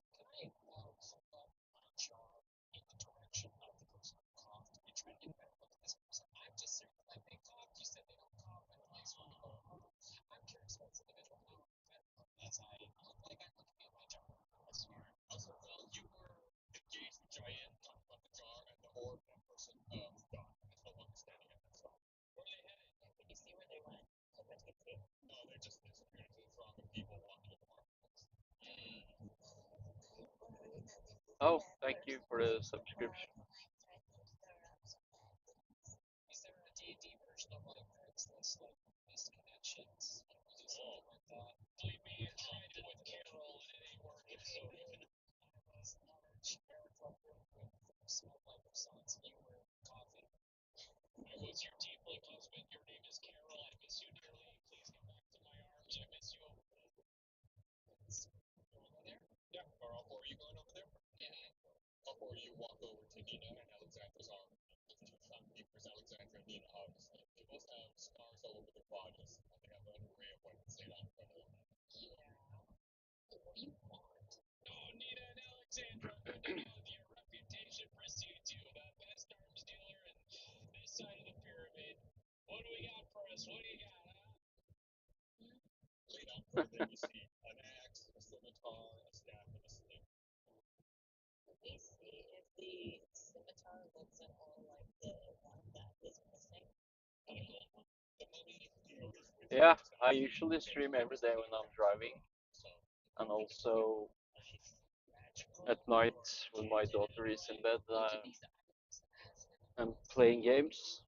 Oh, thank you for the subscription. Yeah, I usually stream every day when I'm driving, and also at night when my daughter is in bed, I'm playing games.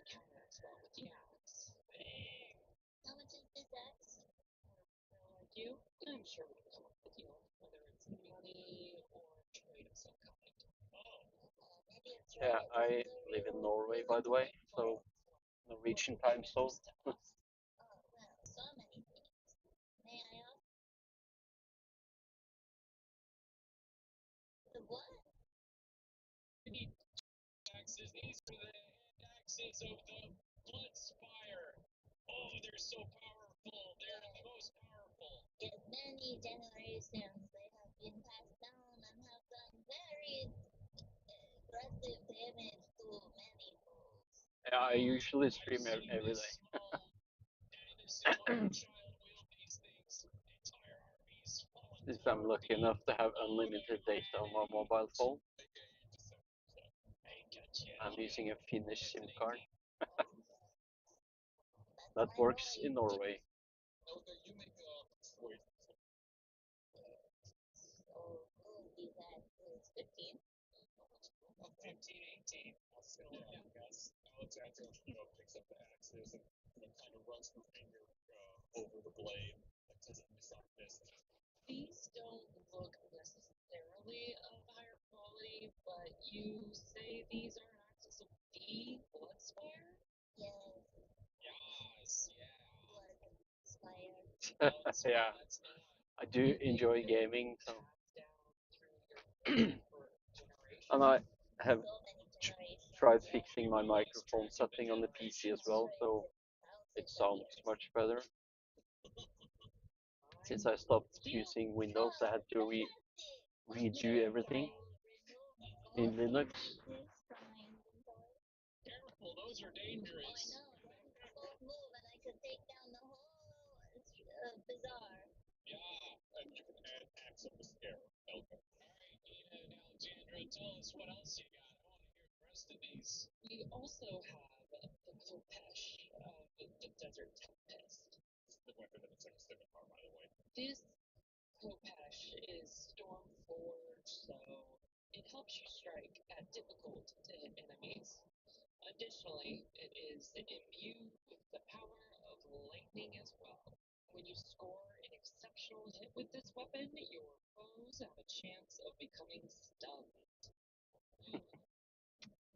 How much is this X? Maybe a Yeah, try I live in Norway, by the way, so Norwegian time zone. Oh, well, so many things. May I ask the what? Yes, many generations they have been passed down and have done very aggressive damage to many fools. Yeah, I usually stream every day. If I'm lucky enough to have unlimited data on my mobile phone, I'm using a Finnish SIM card That's that my works in boy. Norway. So who is that? Who is 15? Yes, blood inspired. Yeah, I do enjoy gaming, so and I have So many generations. tried fixing my microphone setting on the PC as well, so it sounds much better. Since I stopped using Windows, I had to redo everything in Linux. This from my inventory. Oh, I know. Don't move, and I could take down the whole bazaar.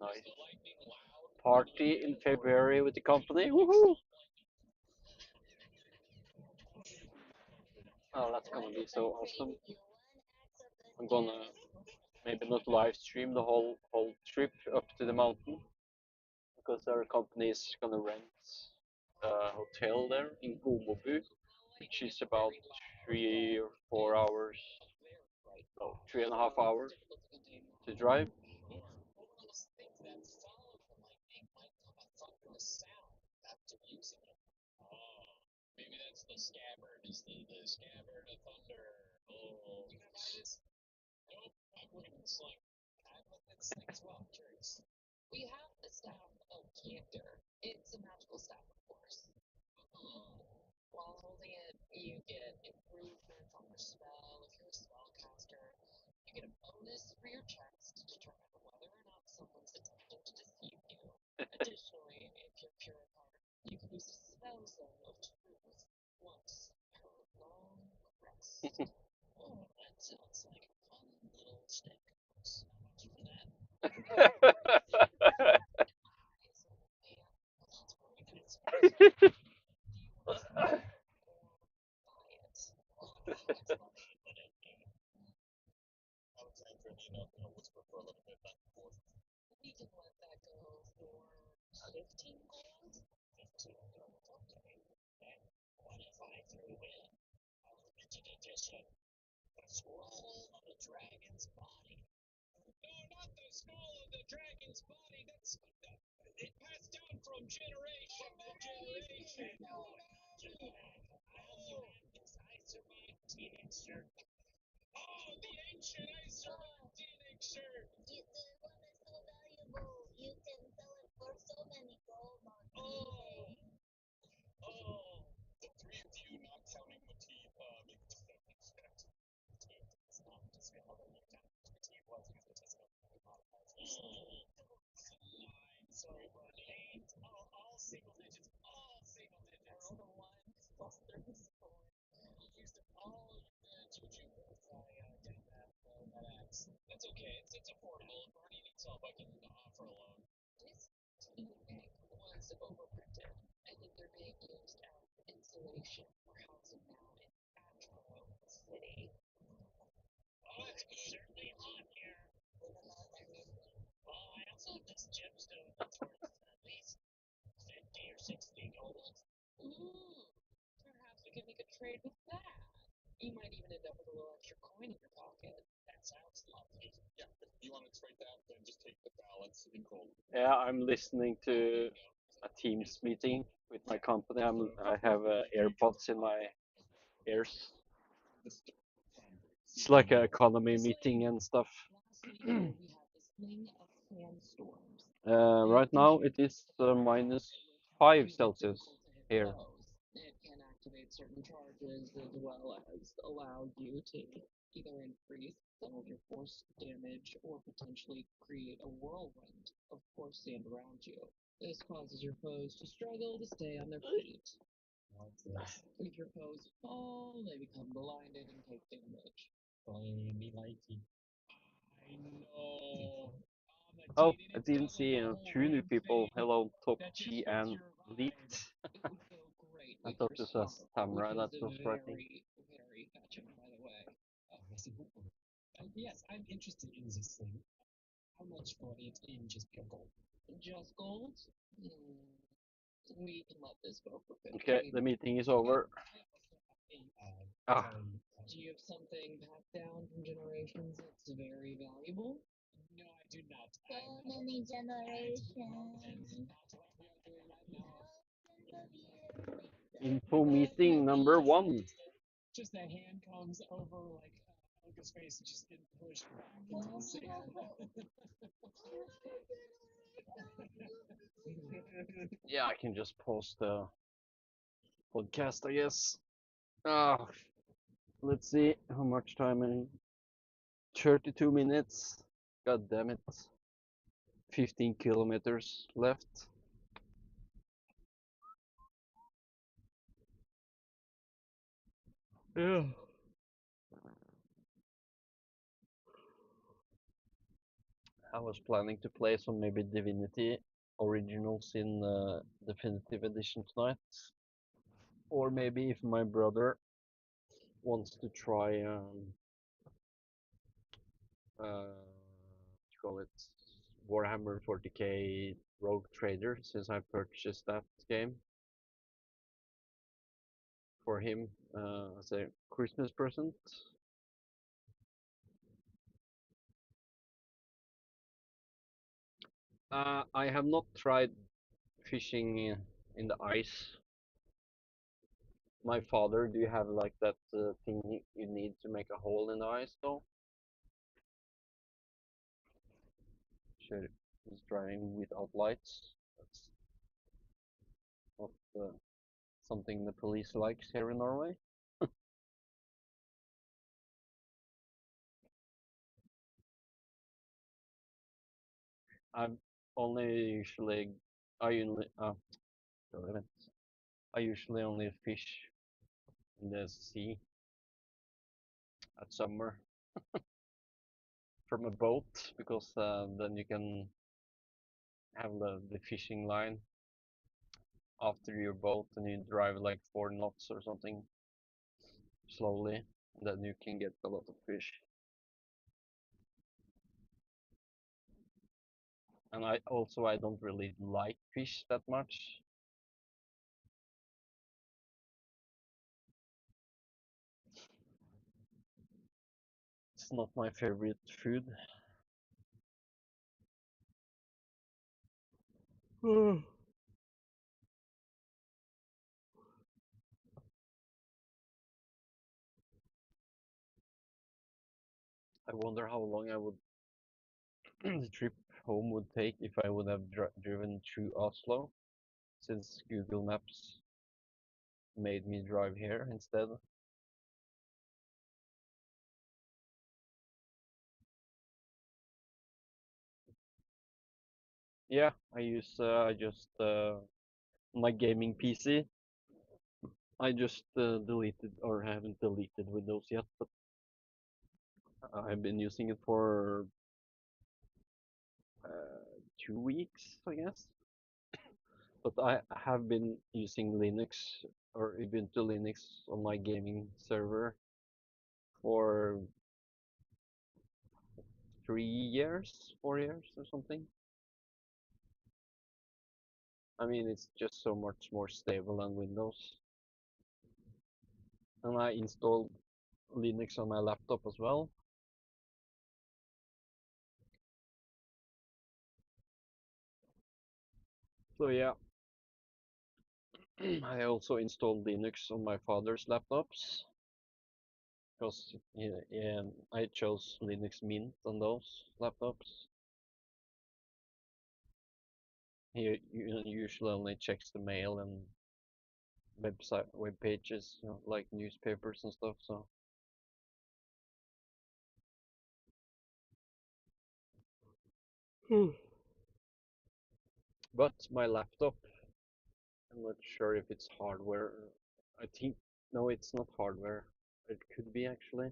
Nice. Party in February with the company. Woohoo! Oh, that's What gonna be if I so trade awesome. you one axe of the I'm gonna stairs maybe not live stream the whole trip up to the mountain because our company is gonna rent a hotel there in Gomobu, which is about 3 or 4 hours, no, 3.5 hours to drive. Yeah, I'm listening to a Teams meeting with my company. I have AirPods in my ears. It's like an economy meeting and stuff. Right now it is -5 Celsius here. Oh, I didn't see two new people. Hello, Top G and Leet. I thought this was Tamara that was writing. Okay, the meeting is over. Ah, So many generations. info meeting number 1. Yeah, I can just post the podcast, I guess. Ah, let's see how much time in 32 minutes. God damn it. 15 kilometers left. Yeah. I was planning to play some maybe Divinity originals in Definitive Edition tonight. Or maybe if my brother wants to try call it, Warhammer 40k Rogue Trader, since I purchased that game for him as a Christmas present. I have not tried fishing in the ice. My father, do you have like that thing you need to make a hole in the ice though? Sure, he's driving without lights. That's not something the police likes here in Norway. I'm only usually I usually wait a minute. I usually only fish in the sea at summer from a boat because then you can have the fishing line after your boat and you drive like 4 knots or something slowly, then you can get a lot of fish. And I don't really like fish that much. It's not my favorite food. I wonder how long the trip home would take if I would have driven through Oslo, since Google Maps made me drive here instead. Yeah, I just my gaming PC. I just deleted or haven't deleted Windows yet, but I've been using it for 2 weeks, I guess. But I have been using Linux or Ubuntu Linux on my gaming server for 3 years, 4 years or something. I mean, it's just so much more stable than Windows. And I installed Linux on my laptop as well. So yeah, I also installed Linux on my father's laptops because yeah, I chose Linux Mint on those laptops. He usually only checks the mail and web pages, like newspapers and stuff. So, but my laptop, I'm not sure if it's hardware. I think no, it's not hardware. It could be actually.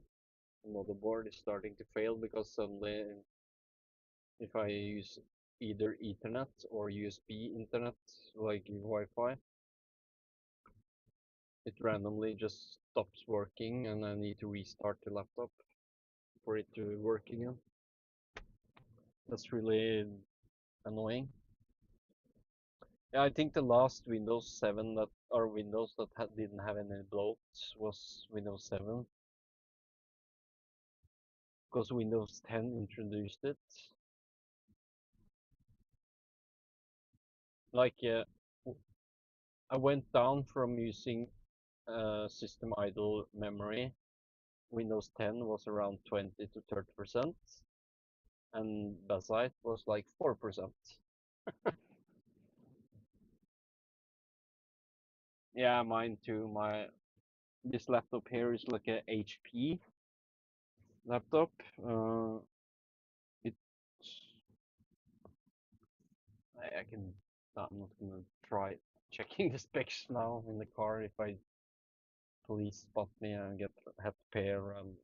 The motherboard is starting to fail because suddenly, if I use either Ethernet or USB internet, like Wi-Fi, it randomly just stops working, and I need to restart the laptop for it to work again. That's really annoying. Yeah, I think the last Windows 7 that or Windows that didn't have any bloat was Windows 7, because Windows 10 introduced it. Like, I went down from using system idle memory. Windows 10 was around 20 to 30%, and Bazzite was like 4%. Yeah, mine too. This laptop here is like a HP laptop. It's I can. I'm not gonna try checking the specs now in the car if I police spot me and have to pay around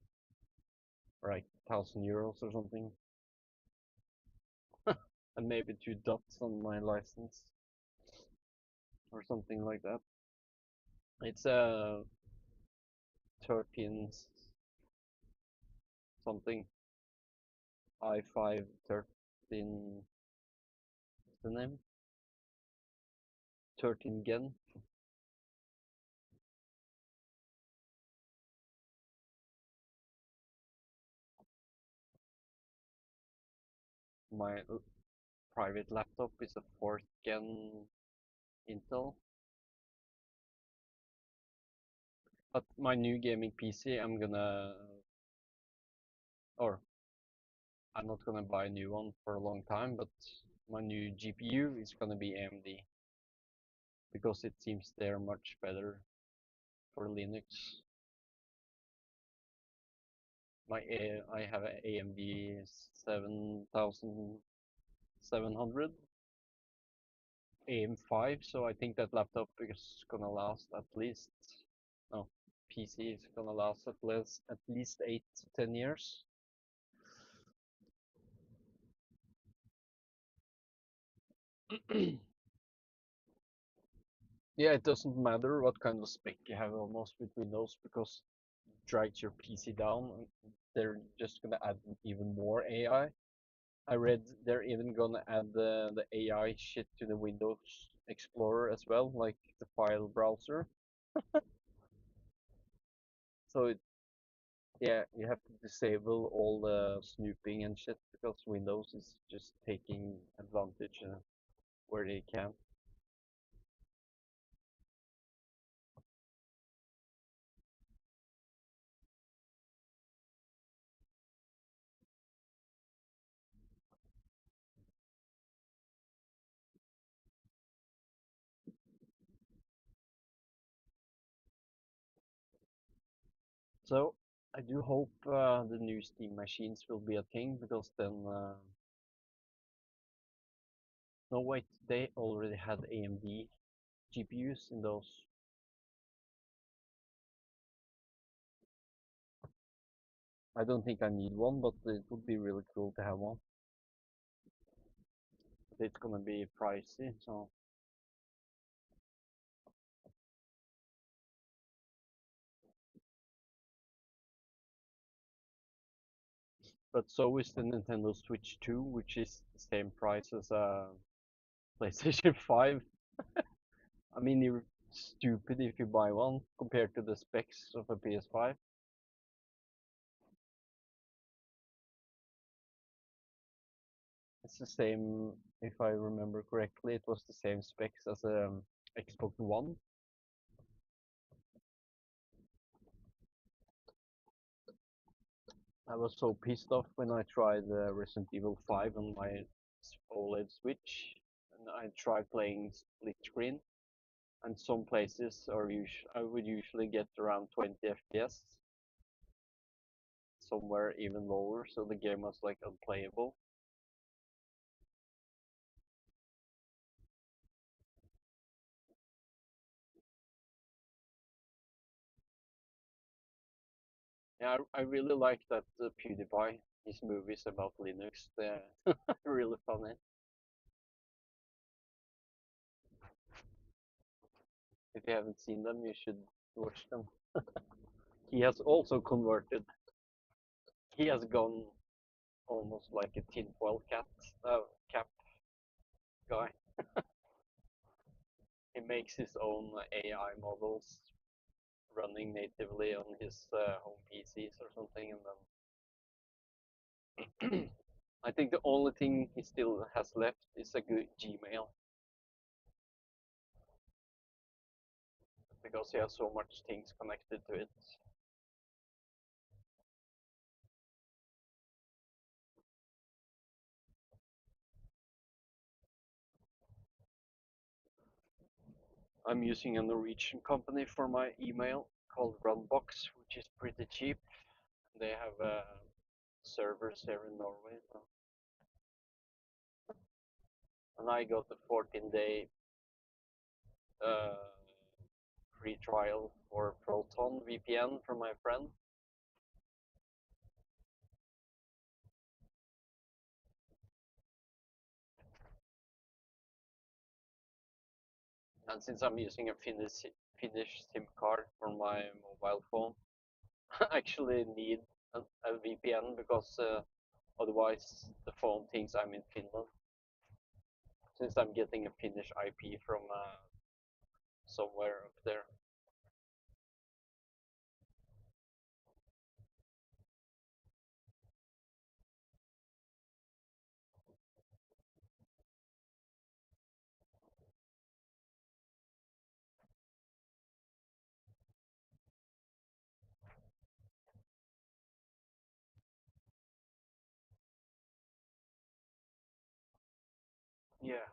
like €1,000 or something, and maybe 2 dots on my license or something like that. It's a 13 something i5 what's the name? 13 Gen. My private laptop is a 4th Gen Intel. But my new gaming PC, or I'm not gonna buy a new one for a long time, but my new GPU is gonna be AMD because it seems they're much better for Linux. I have an AMD 7700 AM5, so I think that laptop is gonna last at least, no, PC is gonna last at least 8 to 10 years. Yeah, it doesn't matter what kind of spec you have almost with Windows because it drags your PC down and they're just gonna add even more AI. I read they're even gonna add the AI shit to the Windows Explorer as well, like the file browser. So yeah, you have to disable all the snooping and shit because Windows is just taking advantage where they can. So I do hope the new Steam machines will be a thing because then no wait, they already had AMD GPUs in those. I don't think I need one, but it would be really cool to have one. But it's gonna be pricey, so but so is the Nintendo Switch 2, which is the same price as a PlayStation 5. I mean, you're stupid if you buy one compared to the specs of a PS5. It's the same, if I remember correctly, it was the same specs as a Xbox One. I was so pissed off when I tried Resident Evil 5 on my OLED Switch, and I tried playing split screen, and some places I would usually get around 20 FPS, somewhere even lower, so the game was like unplayable. Yeah, I really like that PewDiePie, his movies about Linux, they're really funny. If you haven't seen them, you should watch them. He has also converted. He has gone almost like a tinfoil cap guy. He makes his own AI models running natively on his home PCs or something, and then I think the only thing he still has left is a good Gmail because he has so much things connected to it. I'm using a Norwegian company for my email called Runbox, which is pretty cheap. They have servers here in Norway, so. And I got a 14-day uh, free trial for Proton VPN from my friend. And since I'm using a Finnish SIM card for my mobile phone, I actually need a VPN because Otherwise, the phone thinks I'm in Finland, since I'm getting a Finnish IP from somewhere up there. Yeah.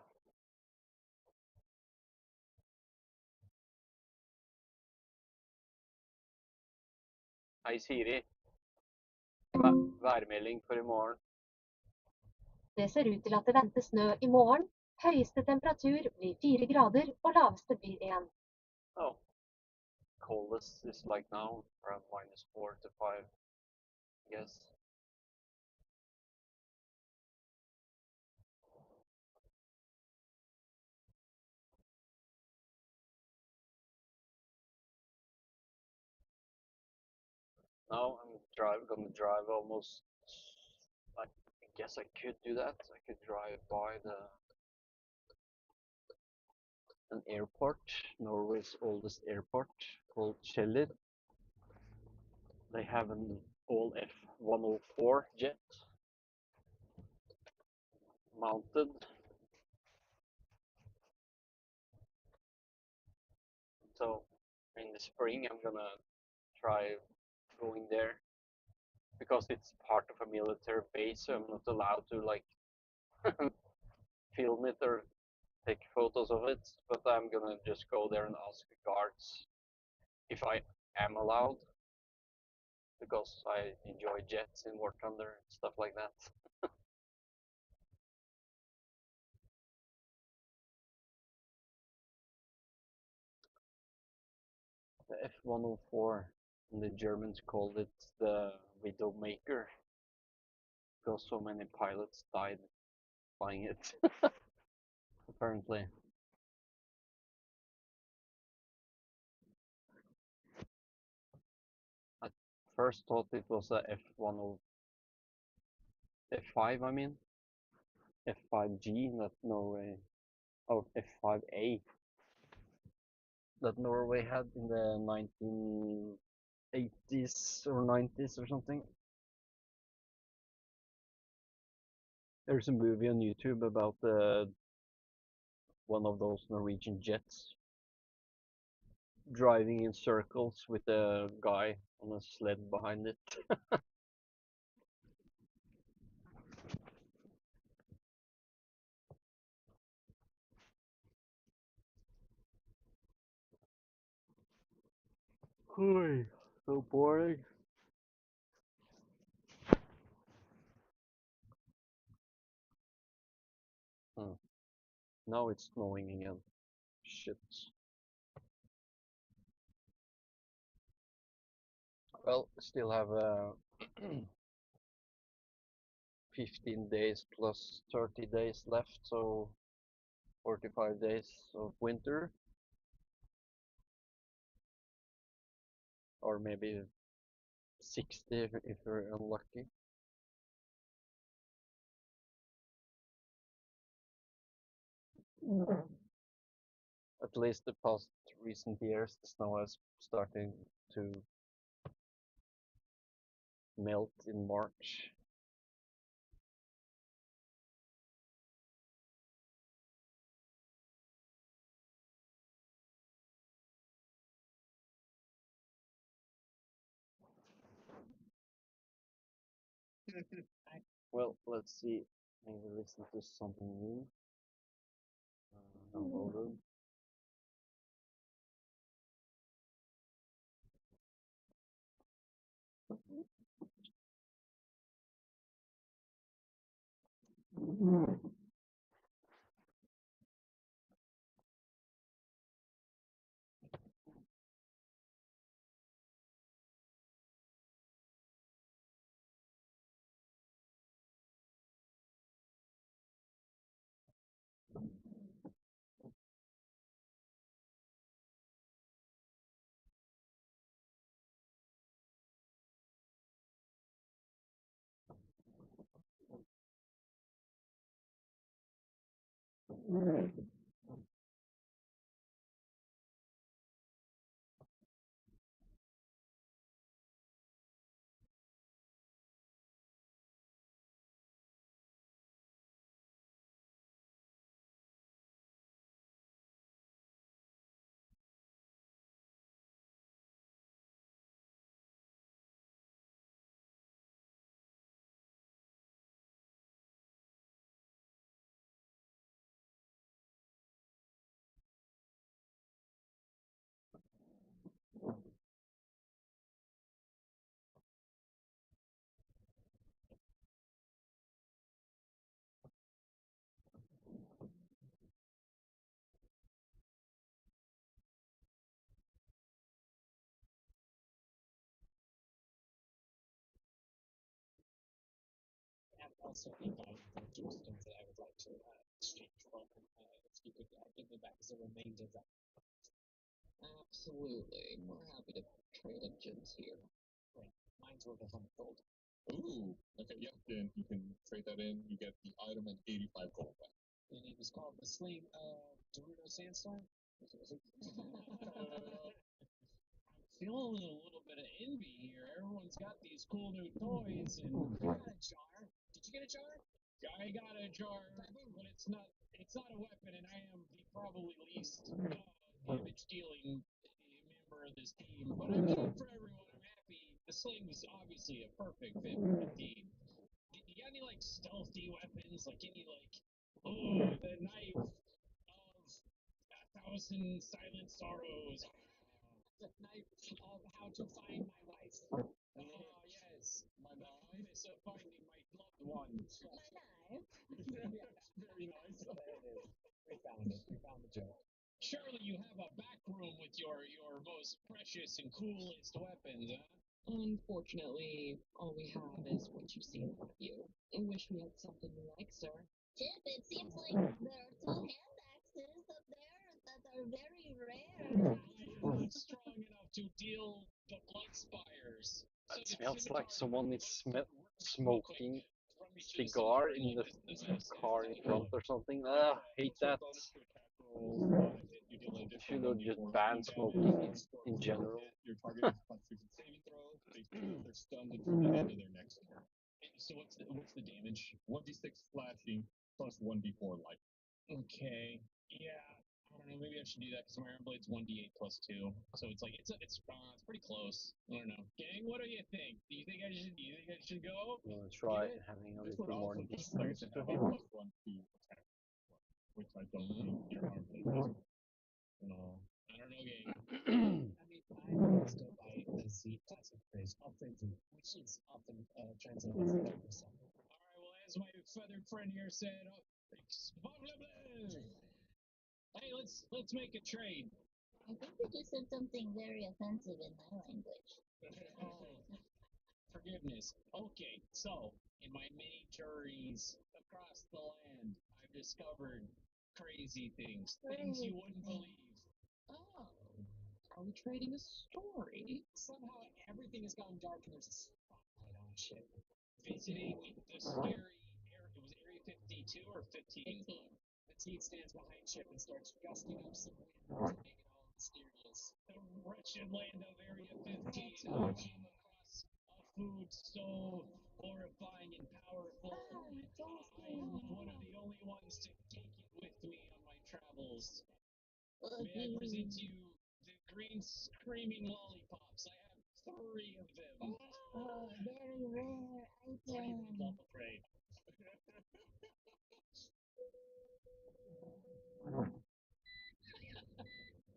Hei, Siri. Værmelding for i morgen. Det ser ut til at det venter snø i morgen. Høyeste temperatur blir 4 grader, og laveste blir 1. Oh, coldest is like now, around -4 to 5, I guess. Now I'm gonna drive almost. I guess I could do that. I could drive by an airport, Norway's oldest airport, called Kjeller. They have an all F-104 jet mounted. So in the spring I'm gonna try going there because it's part of a military base, so I'm not allowed to like film it or take photos of it, but I'm gonna just go there and ask the guards if I am allowed, because I enjoy jets in War Thunder and stuff like that. The F-104, and the Germans called it the Widowmaker because so many pilots died flying it, apparently. I first thought it was a F-10, F5, I mean, F5G that Norway, or F5A that Norway had in the 1980s or 90s or something. There's a movie on YouTube about one of those Norwegian jets driving in circles with a guy on a sled behind it. So boring. Now it's snowing again. Shit. Well, still have 15 days plus 30 days left, so 45 days of winter. Or maybe 60 if we're unlucky. At least the past recent years, the snow has starting to melt in March. Well, let's see. Maybe listen to something new. Downloaded. And also invite the gemstones that I would like to exchange for. If you could give me back as a remainder of that. Absolutely. We're happy to trade in gems here. Right. Mine's worth 100 gold. Ooh. Okay, yeah. Then you can trade that in. You get the item and 85 gold back. And it was called the Sling Gerudo Sandstorm. Feeling a little bit of envy here. Everyone's got these cool new toys, and I got a jar. Did you get a jar? I got a jar, but it's not a weapon, and I am the probably least damage dealing member of this team. But I'm good for everyone. I'm happy. The sling was obviously a perfect fit for the team. You got any like stealthy weapons? Like any like the knife of a thousand silent sorrows. The knife of how to find my wife. Oh, yes. My knife of finding my loved one. My knife. Very nice. There it is. We found it. We found the joke. Surely you have a back room with your most precious and coolest weapons, huh? Unfortunately, all we have is what you see in front of you. I wish we had something you like, sir. Chip, it seems like there are two hand axes up there that are very rare. I am not strong enough to deal the blood spires. So That the smells like scimitar someone is smoking from me to the cigar scimitar, in like the this car in front or something. Ah, hate that. You deal an additional Should have just 1d4 banned damage. smoking in general. Your target is Constitution saving throw. They fail, they're stunned until the end of their next turn. So what's the damage? 1d6 slashing plus 1d4 life. Okay. Yeah. I don't know. Maybe I should do that because my iron blade's 1d8 plus 2. So it's pretty close. I don't know. Gang, what do you think? Do you think I should go? I'm gonna try Get it? having a This would little more also just like distance to to have a him. +1 to attack, which I don't think your arm blade does. No. I don't know, gang. I mean, I always go by the Z classic phrase, offensive, which is often translated as kill yourself. All right, well, as my feathered friend here said, blah, blah, blah. Hey, let's make a trade. I think you just said something very offensive in my language. Oh, forgiveness. Okay, so in my many journeys across the land, I've discovered crazy things you wouldn't believe. Oh, are we trading a story? Somehow everything has gone dark and there's a spotlight on ship. Visiting the scary area. It was Area 52 or 15? 15. The team stands behind ship and starts gusting up some wind to make it all mysterious. The wretched land of Area 15. I came across a food so horrifying and powerful. I am one of the only ones to take it with me on my travels. May I present to you the green screaming lollipops? I have 3 of them. Oh, very rare item. Double trade.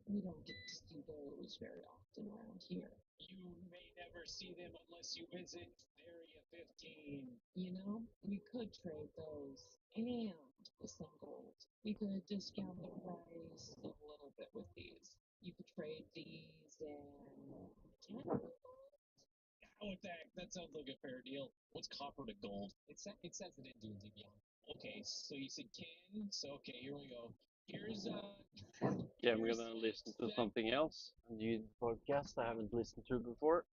We don't get to see those very often around here. You may never see them unless you visit Area 15. You know, we could trade those and with some gold. We could discount the price a little bit with these. You could trade these and what the heck? That sounds like a fair deal. What's copper to gold? It says it in D&D Beyond. Okay, so you said can. So okay, here we go. Here's Yeah, we're gonna listen to something else. A new podcast I haven't listened to before.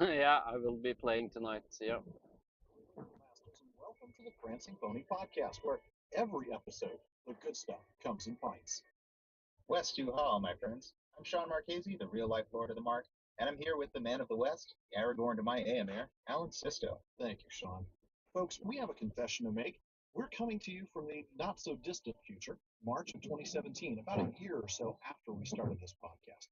Yeah, I will be playing tonight. Yeah. Masters, and welcome to the Prancing Pony Podcast, where every episode, the good stuff comes in pints. West to Hall, my friends. I'm Sean Marchese, the real life Lord of the Mark, and I'm here with the man of the West, the Aragorn to my Aemir, Alan Sisto. Thank you, Sean. Folks, we have a confession to make. We're coming to you from the not so distant future, March of 2017, about a year or so after we started this podcast.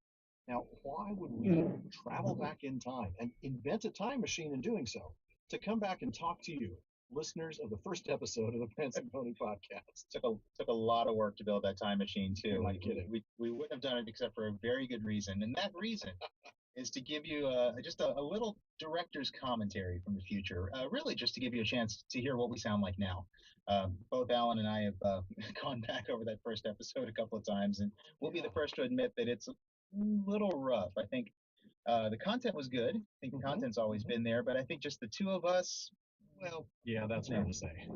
Now, why would we travel back in time and invent a time machine in doing so to come back and talk to you, listeners of the first episode of the Prancing Pony Podcast? Took a lot of work to build that time machine too. You're not kidding. We wouldn't have done it except for a very good reason, and that reason is to give you just a little director's commentary from the future. Really, just to give you a chance to hear what we sound like now. Both Alan and I have gone back over that first episode a couple of times, and we'll be the first to admit that it's a little rough. I think the content was good. I think the content's always been there, but I think just the two of us, well, Yeah, that's fair to say.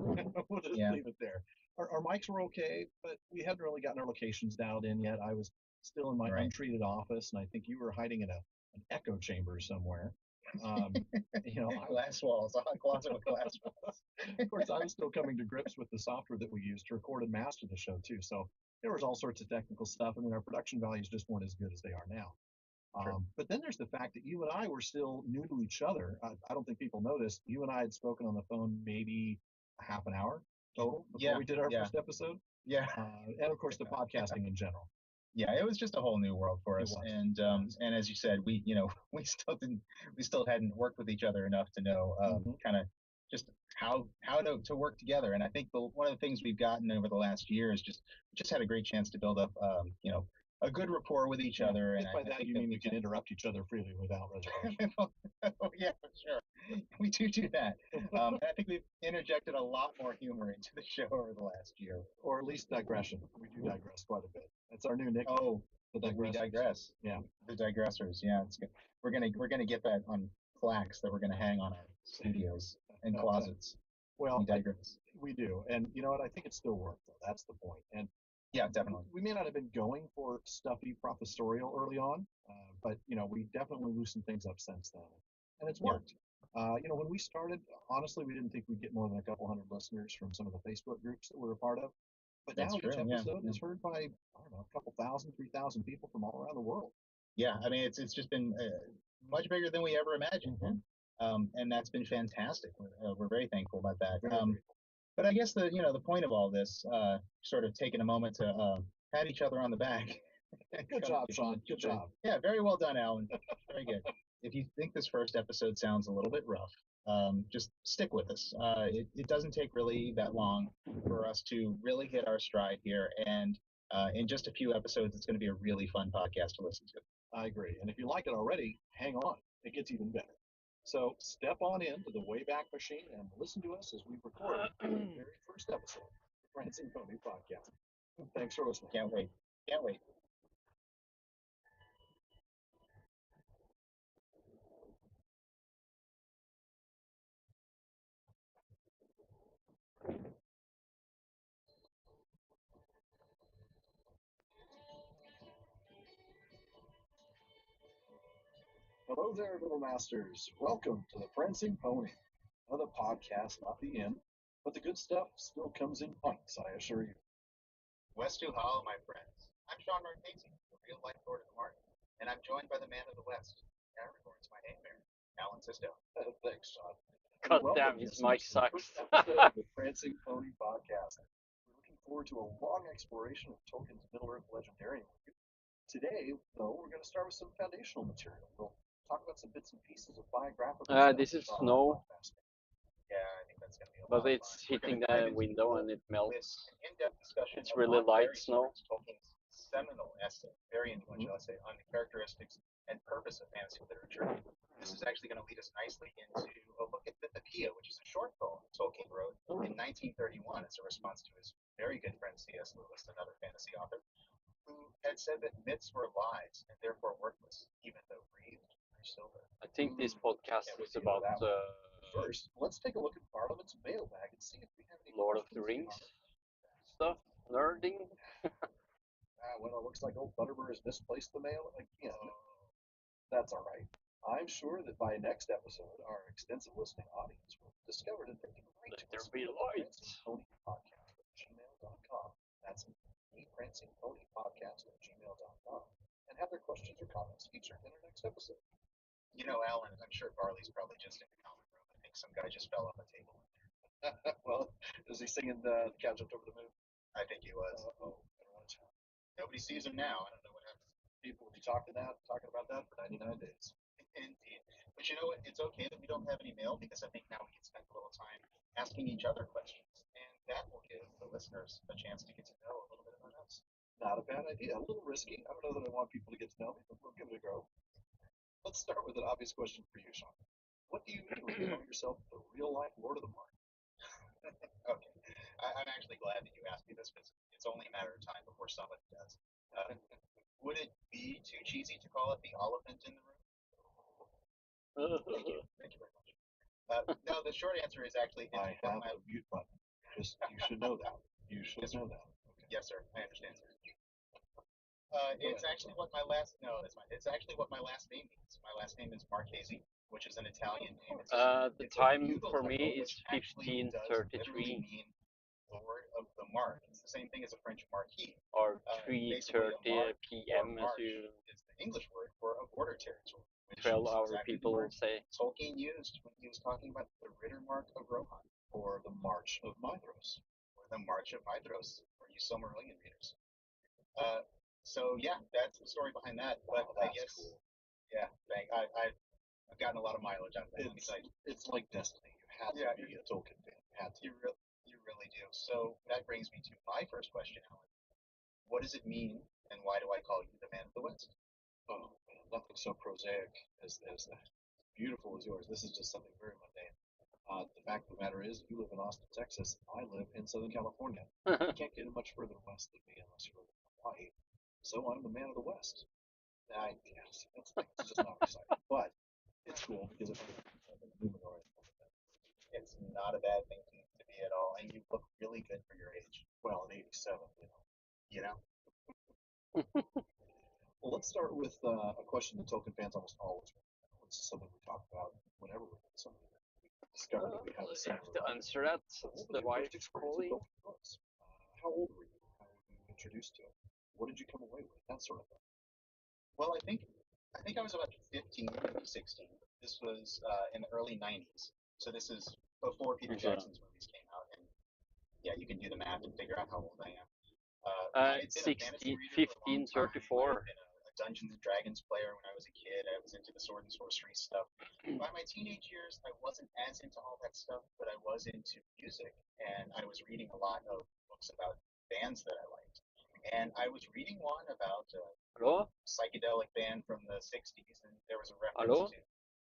We'll just Yeah. leave it there. Our mics were okay, but we hadn't really gotten our locations dialed in yet. I was still in my Right. untreated office, and I think you were hiding in an echo chamber somewhere. glass walls, a closet with glass walls. Of course, I was still coming to grips with the software that we used to record and master the show too. So there was all sorts of technical stuff. I mean, our production values just weren't as good as they are now. Sure. But then there's the fact that you and I were still new to each other. I don't think people noticed. You and I had spoken on the phone maybe a half an hour total before Yeah, we did our yeah. first episode. Yeah. And of course, the podcasting in general. Yeah, it was just a whole new world for It us, was. and as you said, we still hadn't worked with each other enough to know Mhm. kind of just how to work together. And I think one of the things we've gotten over the last year is just had a great chance to build up a good rapport with each other. I And think by I that think you that mean we we can interrupt each other freely without reservation. oh, yeah, sure. We do that. And I think we've interjected a lot more humor into the show over the last year. Or at least digression. We do digress quite a bit. That's our new nickname. Oh, The we digressors. digress. Yeah. The digressors. Yeah, it's good. We're gonna get that on plaques that we're gonna hang on our studios and closets. Well, We digress. we do. And you know what? I think it still worked, though. That's the point. And Yeah, definitely. we may not have been going for stuffy professorial early on, but we definitely loosened things up since then, and it's Yeah. worked. When we started, honestly, we didn't think we'd get more than a couple hundred listeners from some of the Facebook groups that we're a part of. But That's now true, each yeah, episode yeah. is heard by, I don't know, a couple thousand, 3,000 people from all around the world. Yeah, I mean it's just been much bigger than we ever imagined, and that's been fantastic. We're very thankful about that. Very grateful. But I guess the point of all this, sort of taking a moment to pat each other on the back. Good job, Sean. Good job. Yeah, very well done, Alan. Very good. If you think this first episode sounds a little bit rough, just stick with us. It doesn't take really that long for us to really hit our stride here, and in just a few episodes, it's going to be a really fun podcast to listen to. I agree. And if you like it already, hang on. It gets even better. So step on into the Wayback Machine and listen to us as we record the very first episode of the Prancing Pony Podcast. Thanks for listening. Can't wait. Can't wait. Hello there, little masters. Welcome to the Prancing Pony, another podcast, not the end, but the good stuff still comes in pints, I assure you. West to Hollow, my friends. I'm Sean Marchese, the real life Lord of the Mark, and I'm joined by the man of the West, Aragorn's my name there, Alan Sisto. Thanks, Sean. God Welcome, damn, his listeners, mic to the sucks. first episode of the Prancing Pony Podcast. We're looking forward to a long exploration of Tolkien's Middle-earth legendarium. Today, though, we're going to start with some foundational material. We'll talk about some bits and pieces of biographical stuff. This is about snow, podcasting. Yeah, I think that's going to be a but lot of it's fun. We're hitting gonna dive the into window and it melts. this in-depth discussion It's of really On light Fairy snow. Swords, Tolkien's seminal essay, very influential essay on the characteristics and purpose of fantasy literature. This is actually going to lead us nicely into a look at the Pia, which is a short poem Tolkien wrote in 1931 as a response to his very good friend C.S. Lewis, another fantasy author, who had said that myths were lies and therefore worthless, even though breathed through silver. I think this podcast Can't wait is to hear about that First, let's take a look at Parliament's mailbag and see if we have any Lord of the questions. Rings stuff, nerding. Well, it looks like old Butterbur has misplaced the mail again. That's all right. I'm sure that by next episode, our extensive listening audience will have discovered that they can write Let to there us be at light. prancingponypodcast@gmail.com. That's prancingponypodcast@gmail.com, and have their questions or comments featured in our next episode. You know, Alan, I'm sure Barley's probably just in the common room. I think some guy just fell on the table. Well, is he singing the Cow Jumped Over the Moon? I think he was. Better watch out. Nobody sees him now. I don't know what happened. People will be talking about that for 99 days. Indeed. But you know what? It's okay that we don't have any mail because I think now we can spend a little time asking each other questions. And that will give the listeners a chance to get to know a little bit about us. Not a bad idea. A little risky. I don't know that I want people to get to know me, but we'll give it a go. Let's start with an obvious question for you, Sean. What do you mean when you call yourself the real life Lord of the Mark? Okay. I'm actually glad that you asked me this because it's only a matter of time before somebody does. Would it be too cheesy to call it the elephant in the room? Thank you. Thank you very much. No, the short answer is actually I have a mute button. Just you should know that. You should Yes, know that. Okay. Yes, sir. I understand, sir. It's actually what my last It's actually what my last name means. My last name is Marchesi, which is an Italian name. The It's a time bugle for me title, is which actually does literally 15:33 mean Lord of the Mark. It's the same thing as a French marquis. or Basically, a 3:30 mark or p.m. as march you is the English word for a border territory, which is 12-hour exactly the people word say. Tolkien used when he was talking about the Ritter Mark of Rohan, Or the March of Mithros. or the March of Mithros, for you Silmarillion readers. So yeah, that's the story behind that. But I guess, cool. yeah, I've gotten a lot of mileage out of that. It's like Destiny. You had to be a Tolkien fan. You had to. You really do. So that brings me to my first question, Alan. What does it mean, and why do I call you the man of the West? Oh man, nothing so prosaic as beautiful as yours. This is just something very mundane. The fact of the matter is, you live in Austin, Texas. I live in Southern California. You can't get much further west than me unless you live in Hawaii. So I'm the man of the West. Yes, that's just not exciting, but it's cool because it's Numenor. It's not a bad thing to be at all, and you look really good for your age. Well, at 87, You know? Well, let's start with a question that Tolkien fans almost always want to know. It's something we talk about whenever we get somebody that we discover that we have a You similar have to life. answer that. What It's was the your first wife experience calling. with Tolkien books? How old were you? How were you introduced to it? What did you come away with? That sort of thing. Well, I think I was about 15, maybe 16. This was in the early 90s. So this is before Peter Okay. Jackson's movies came out. And yeah, you can do the math and figure out how old I am. I'd been a fantasy 16, reader for a long time. 15:34. I'd been a Dungeons and Dragons player when I was a kid. I was into the sword and sorcery stuff. By my teenage years, I wasn't as into all that stuff, but I was into music, and I was reading a lot of books about bands that I liked. And I was reading one about Hallo? psychedelic band from the 60s, and there was a reference Hallo? to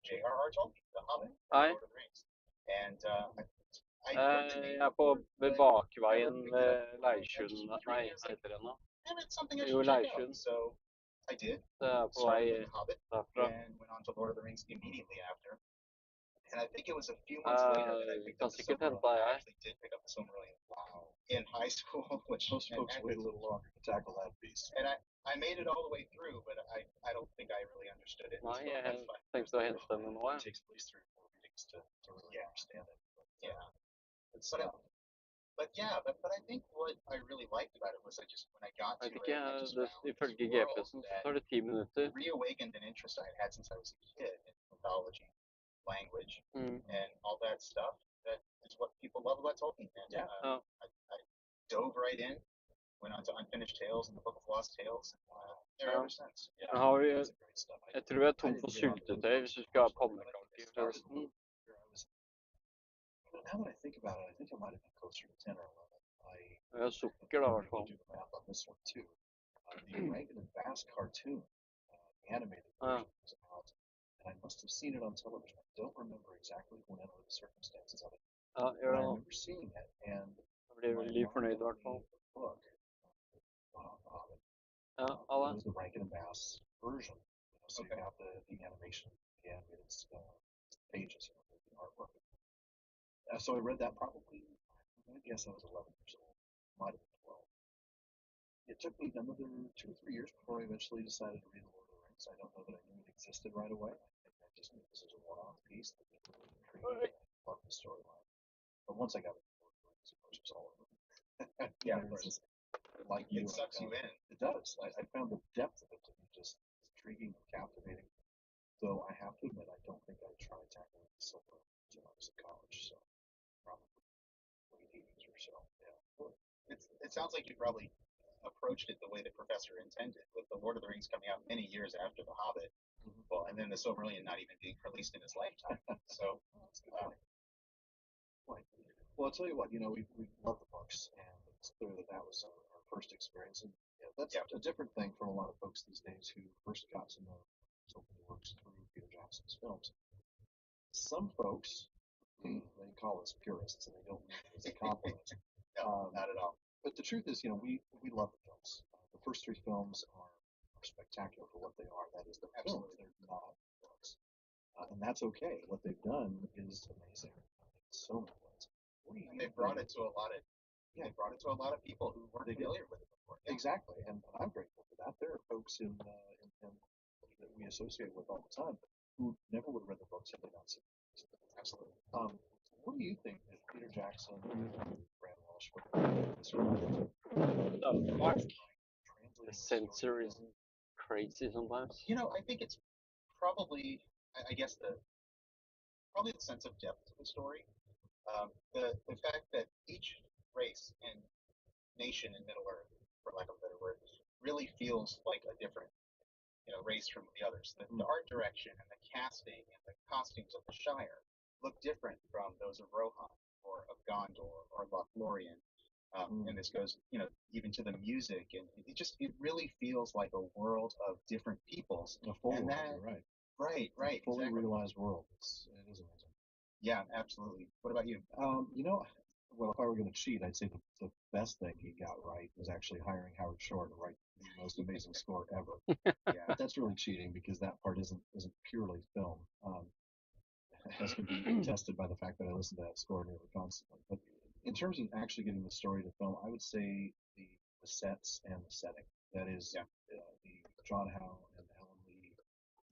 J.R.R. Tolkien, The Hobbit, and Hei. Lord of the Rings. And I heard the name Jeg er på before, ved but bakveien never picked it ved up before. I Leirsund. just was Nei, reading it. I was hva like, heter det nå? damn, it's something I Jo, should check out. Leirsund. So I did. Det er på Started vei with The Hobbit derfra. and went on to Lord of the Rings immediately after. And I think it was a few months later that I picked Kan up the sikkert Silmarillion. hente I deg. actually did pick up the Silmarillion. Wow. In high school, which Most folks wait a little longer to tackle that beast. and I made it all the way through, but I don't think I really understood it. Nei, So jeg that's fine. tenkte å hente den nå, It jeg. takes at least 3 or 4 readings to really understand it. Yeah. It's But yeah, but I think what I really liked about it was I just when I got to Jeg vet it, ikke, I just det, found this ifølge world GPS-en så that tar det 10 minutter. reawakened an interest I had since I was a kid in mythology, language, and all that stuff. That is what people love about Tolkien. And Ja. I dove right in, went on to Unfinished Tales and the Book of Lost Tales, and there Ja. ever since. Jeg har jo, That's a great stuff. jeg tror jeg er tom for syltetøy hvis du skal ha pannekaker forresten. Now that I think about it, I think I might have been closer to 10 or 11. Jeg har sukker da, i hvert I'll fall. do the math on this one too. The Rankin and Bass cartoon, the animated Ah. version, was out, and I must have seen it on television. I don't remember exactly when or the circumstances of it, Ja, but gjør I det nå. remember seeing it, and Jeg blir my veldig mom fornøyd i got hvert fall. me a book of it. Ja, It alle. was the Rankin and Bass version. So you have the animation, the animated pages, the artwork. So I read that probably, I guess I was 11 years old, might have been 12. It took me another 2 or 3 years before I eventually decided to read The Lord of the Rings. I don't know that I knew it existed right away. I think I just this is a one-off piece that didn't really intrigue me. I loved the storyline. But once I got into Lord of the Rings, of course, it was all over. Yeah, of course. Like you, It sucks you in. It does. I found the depth of it to be just intriguing and captivating. Though I have to admit, I don't think I tried tackling the silver until I was in college. So probably late 80s or so. Yeah. Well, it sounds like you probably approached it the way the professor intended, with the Lord of the Rings coming out many years after The Hobbit. Well, and then the Silmarillion not even being released in his lifetime. So, Well, I'll tell you what, we love the books, and it's clear that that was our first experience. And that's a different thing from a lot of folks these days who first got to know Tolkien's works through Peter Jackson's films. Some folks, they call us purists, and they don't mean it as a compliment. no, not at all. But the truth is, we love the films. The first three films are spectacular for what they are. That is, the films. They're not books. And that's okay. What they've done is amazing in so many ways. And they brought it to a lot of they brought it to a lot of people who weren't familiar with it before. Yeah. Exactly, and I'm grateful for that. There are folks in that we associate with all the time who never would have read the books had they not seen it. Absolutely. What do you think that Peter Jackson and Brand Walsh were describing? The censor is crazy sometimes. I think it's probably, I guess, probably the sense of depth to the story. The fact that each race and nation in Middle Earth, for lack of a better word, really feels like a different race from the others. The art direction and the casting and the costumes of the Shire look different from those of Rohan or of Gondor or Lothlorien. And this goes, even to the music, and it really feels like a world of different peoples. A full and world, that, right. Right, A fully exactly. realized world. It is amazing. Yeah, absolutely. What about you? Well, if I were going to cheat, I'd say the best thing he got right was actually hiring Howard Shore to write the most amazing score ever. Yeah, But that's really cheating because that part isn't purely film. As can be tested by the fact that I listen to that score nearly constantly. But in terms of actually getting the story to film, I would say the sets and the setting. That is the John Howe and Alan Lee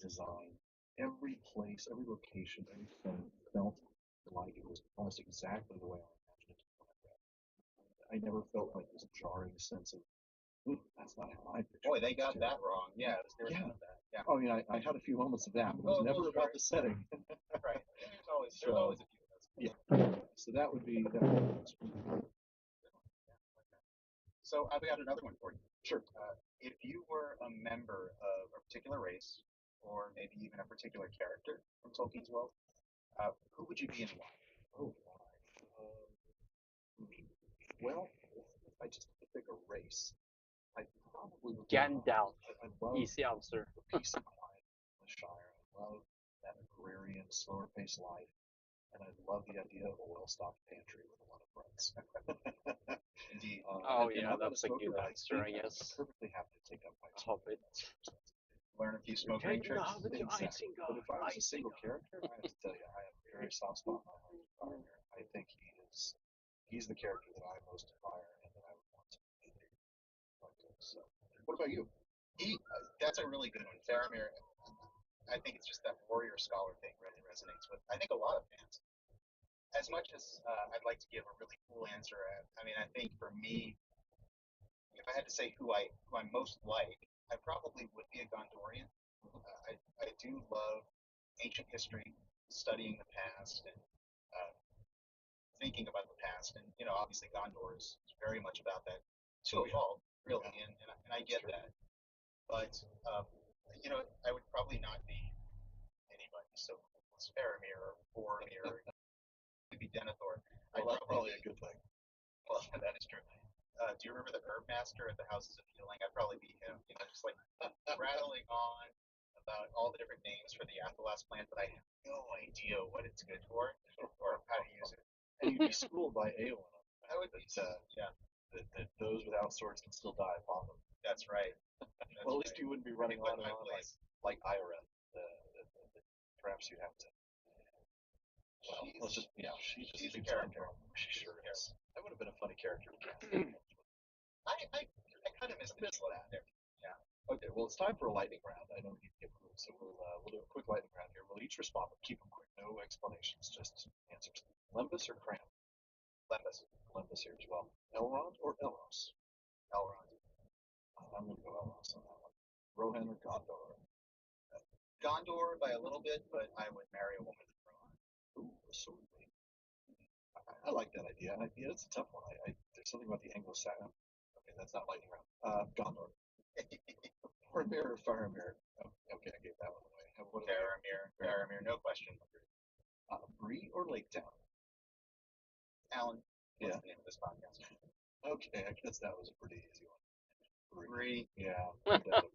design. Every place, every location, everything felt like it was almost exactly the way I imagined it when I read. I never felt like this jarring sense of, that's not how I pictured it. Boy, they got that wrong. Yeah, there was none of that. Yeah. Oh, I had a few moments of that, but it was never about the setting. Right. There's always a few of those. Yeah. So that would be. So I've got another one for you. Sure. If you were a member of a particular race, or maybe even a particular character from Tolkien's world, who would you be and why? Oh, well, if I just had to pick a race, I probably would. Gandalf. I love Easy answer. the peace and quiet in the Shire. I love that agrarian, slower paced life, and I love the idea of a well-stocked pantry with a lot of breads. Indeed. That's a good answer, I guess. Perfectly happy to take up my Hobbit. Learn a few smoking tricks. Exactly. But if I was a single character, I have to tell you, I have a very soft spot in my heart for Faramir. I think he's the character that I most admire and that I would want to be. So, what about you? That's a really good one. Faramir, I think it's just that warrior scholar thing really resonates with, I think, a lot of fans. As much as I'd like to give a really cool answer, I think for me, if I had to say who I'm most like, I probably would be a Gondorian. I do love ancient history, studying the past, and thinking about the past. And obviously Gondor is very much about that to a fault, really, and I get that. But I would probably not be anybody so cool as Faramir or Boromir. To be Denethor. Well, that's probably a good thing. Well, that is true. Do you remember the Herb Master at the Houses of Healing? I'd probably be him. Just like rattling on about all the different names for the Athelas plant, but I have no idea what it's good for or how to use it. And you'd be schooled by Eowyn. I would be. Yeah. That those without swords can still die upon them. That's right. Well, at least you wouldn't be running on and on like Ira. Perhaps you'd have to. Well, let's just she's a character. She sure is. That would have been a funny character to cast. I kind of miss the people out there. Yeah. Okay, well, it's time for a lightning round. I know we need to get moving, so we'll do a quick lightning round here. We'll each respond, but keep them quick. No explanations, just answers. Lembus or Cram? Lembus. Lembus here as well. Elrond or Elros? Elrond. I'm going to go Elros on that one. Rohan or Gondor? Gondor by a little bit, but I would marry a woman from Rohan. Ooh, sword lady. I like that idea. It's a tough one. There's something about the Anglo-Saxon. Okay, that's not lightning round. Gondor. Faramir or Faramir? Oh, okay, I gave that one away. Faramir, no question. Bree or Lake Town? Alan, what's Yeah. the name of this podcast? Okay, I guess that was a pretty easy one. Bree. Yeah. No doubt.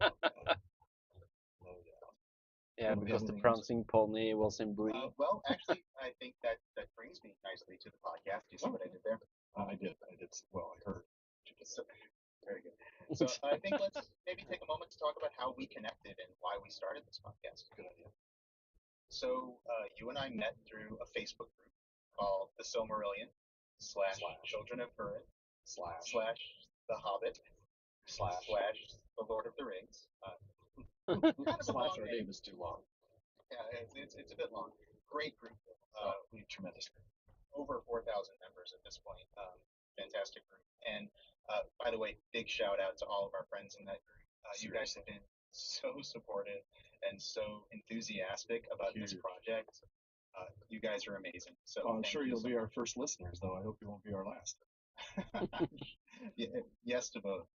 Yeah, Anybody because have the anything prancing pony was in Brie. Well, actually, I think that brings me nicely to the podcast. Do you see what I did there? I did. Well, I heard. So, very good. So I think let's maybe take a moment to talk about how we connected and why we started this podcast. Good idea. So you and I met through a Facebook group called The Silmarillion / Children of Hurin / The Hobbit / The Lord of the Rings. Kind of a long Our name. name is too long. Yeah, it's a bit long. Great group. Tremendous group. Over 4,000 members at this point. Fantastic group. And by the way, big shout out to all of our friends in that group. You guys have been so supportive and so enthusiastic about this project. You guys are amazing. So I'm sure you'll be our first listeners, though. I hope you won't be our last. Yes to both.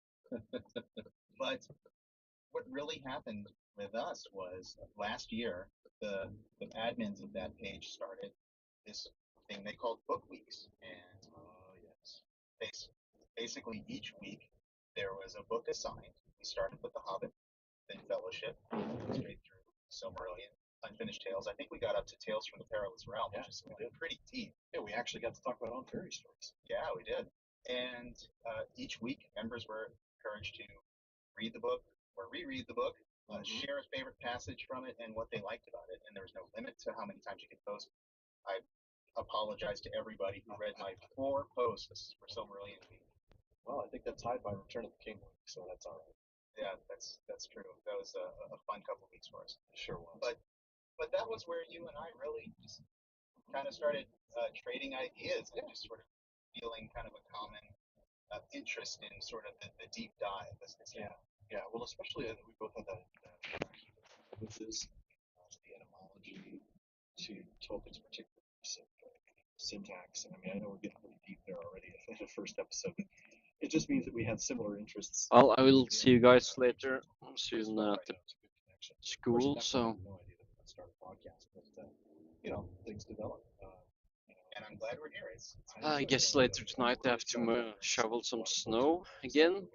But what really happened with us was last year, the admins of that page started this thing they called book weeks, and yes, basically each week there was a book assigned. We started with The Hobbit, then Fellowship, straight through Silmarillion, Unfinished Tales. I think we got up to Tales from the Perilous Realm, which is pretty deep. Yeah, we actually got to talk about own fairy stories. Yeah, we did. And each week, members were encouraged to read the book or reread the book, share a favorite passage from it and what they liked about it. And there was no limit to how many times you could post. I apologize to everybody who read my 4 posts for Silmarillion Week. Well, I think that's tied by Return of the King Week, so that's all right. Yeah, that's true. That was a fun couple weeks for us. It sure was. But that was where you and I really just kind of started trading ideas and just sort of feeling kind of a common interest in sort of the deep dive. Yeah. Well, especially we both had that which is the etymology to Tolkien's particular syntax. And I mean, I know we're getting pretty deep there already in the first episode. But it just means that we had similar interests. Well, I will see you guys later soon at the school. So. No idea that we're going to start a podcast, but things develop. And I'm glad we're here. I guess later tonight I have to shovel some snow again.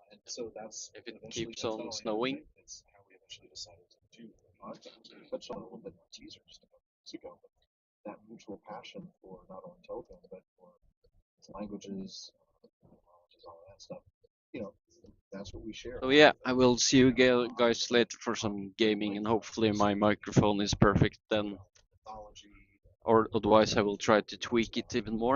And so that's if it keeps on snowing. That's how we eventually decided to do the podcast. We touched on it a little bit in our teasers a couple weeks ago, but that mutual passion for not only Tolkien but for its languages, all that stuff. That's what we share. So yeah, I will see you guys later for some gaming, and hopefully my microphone is perfect then. Or otherwise I will try to tweak it even more.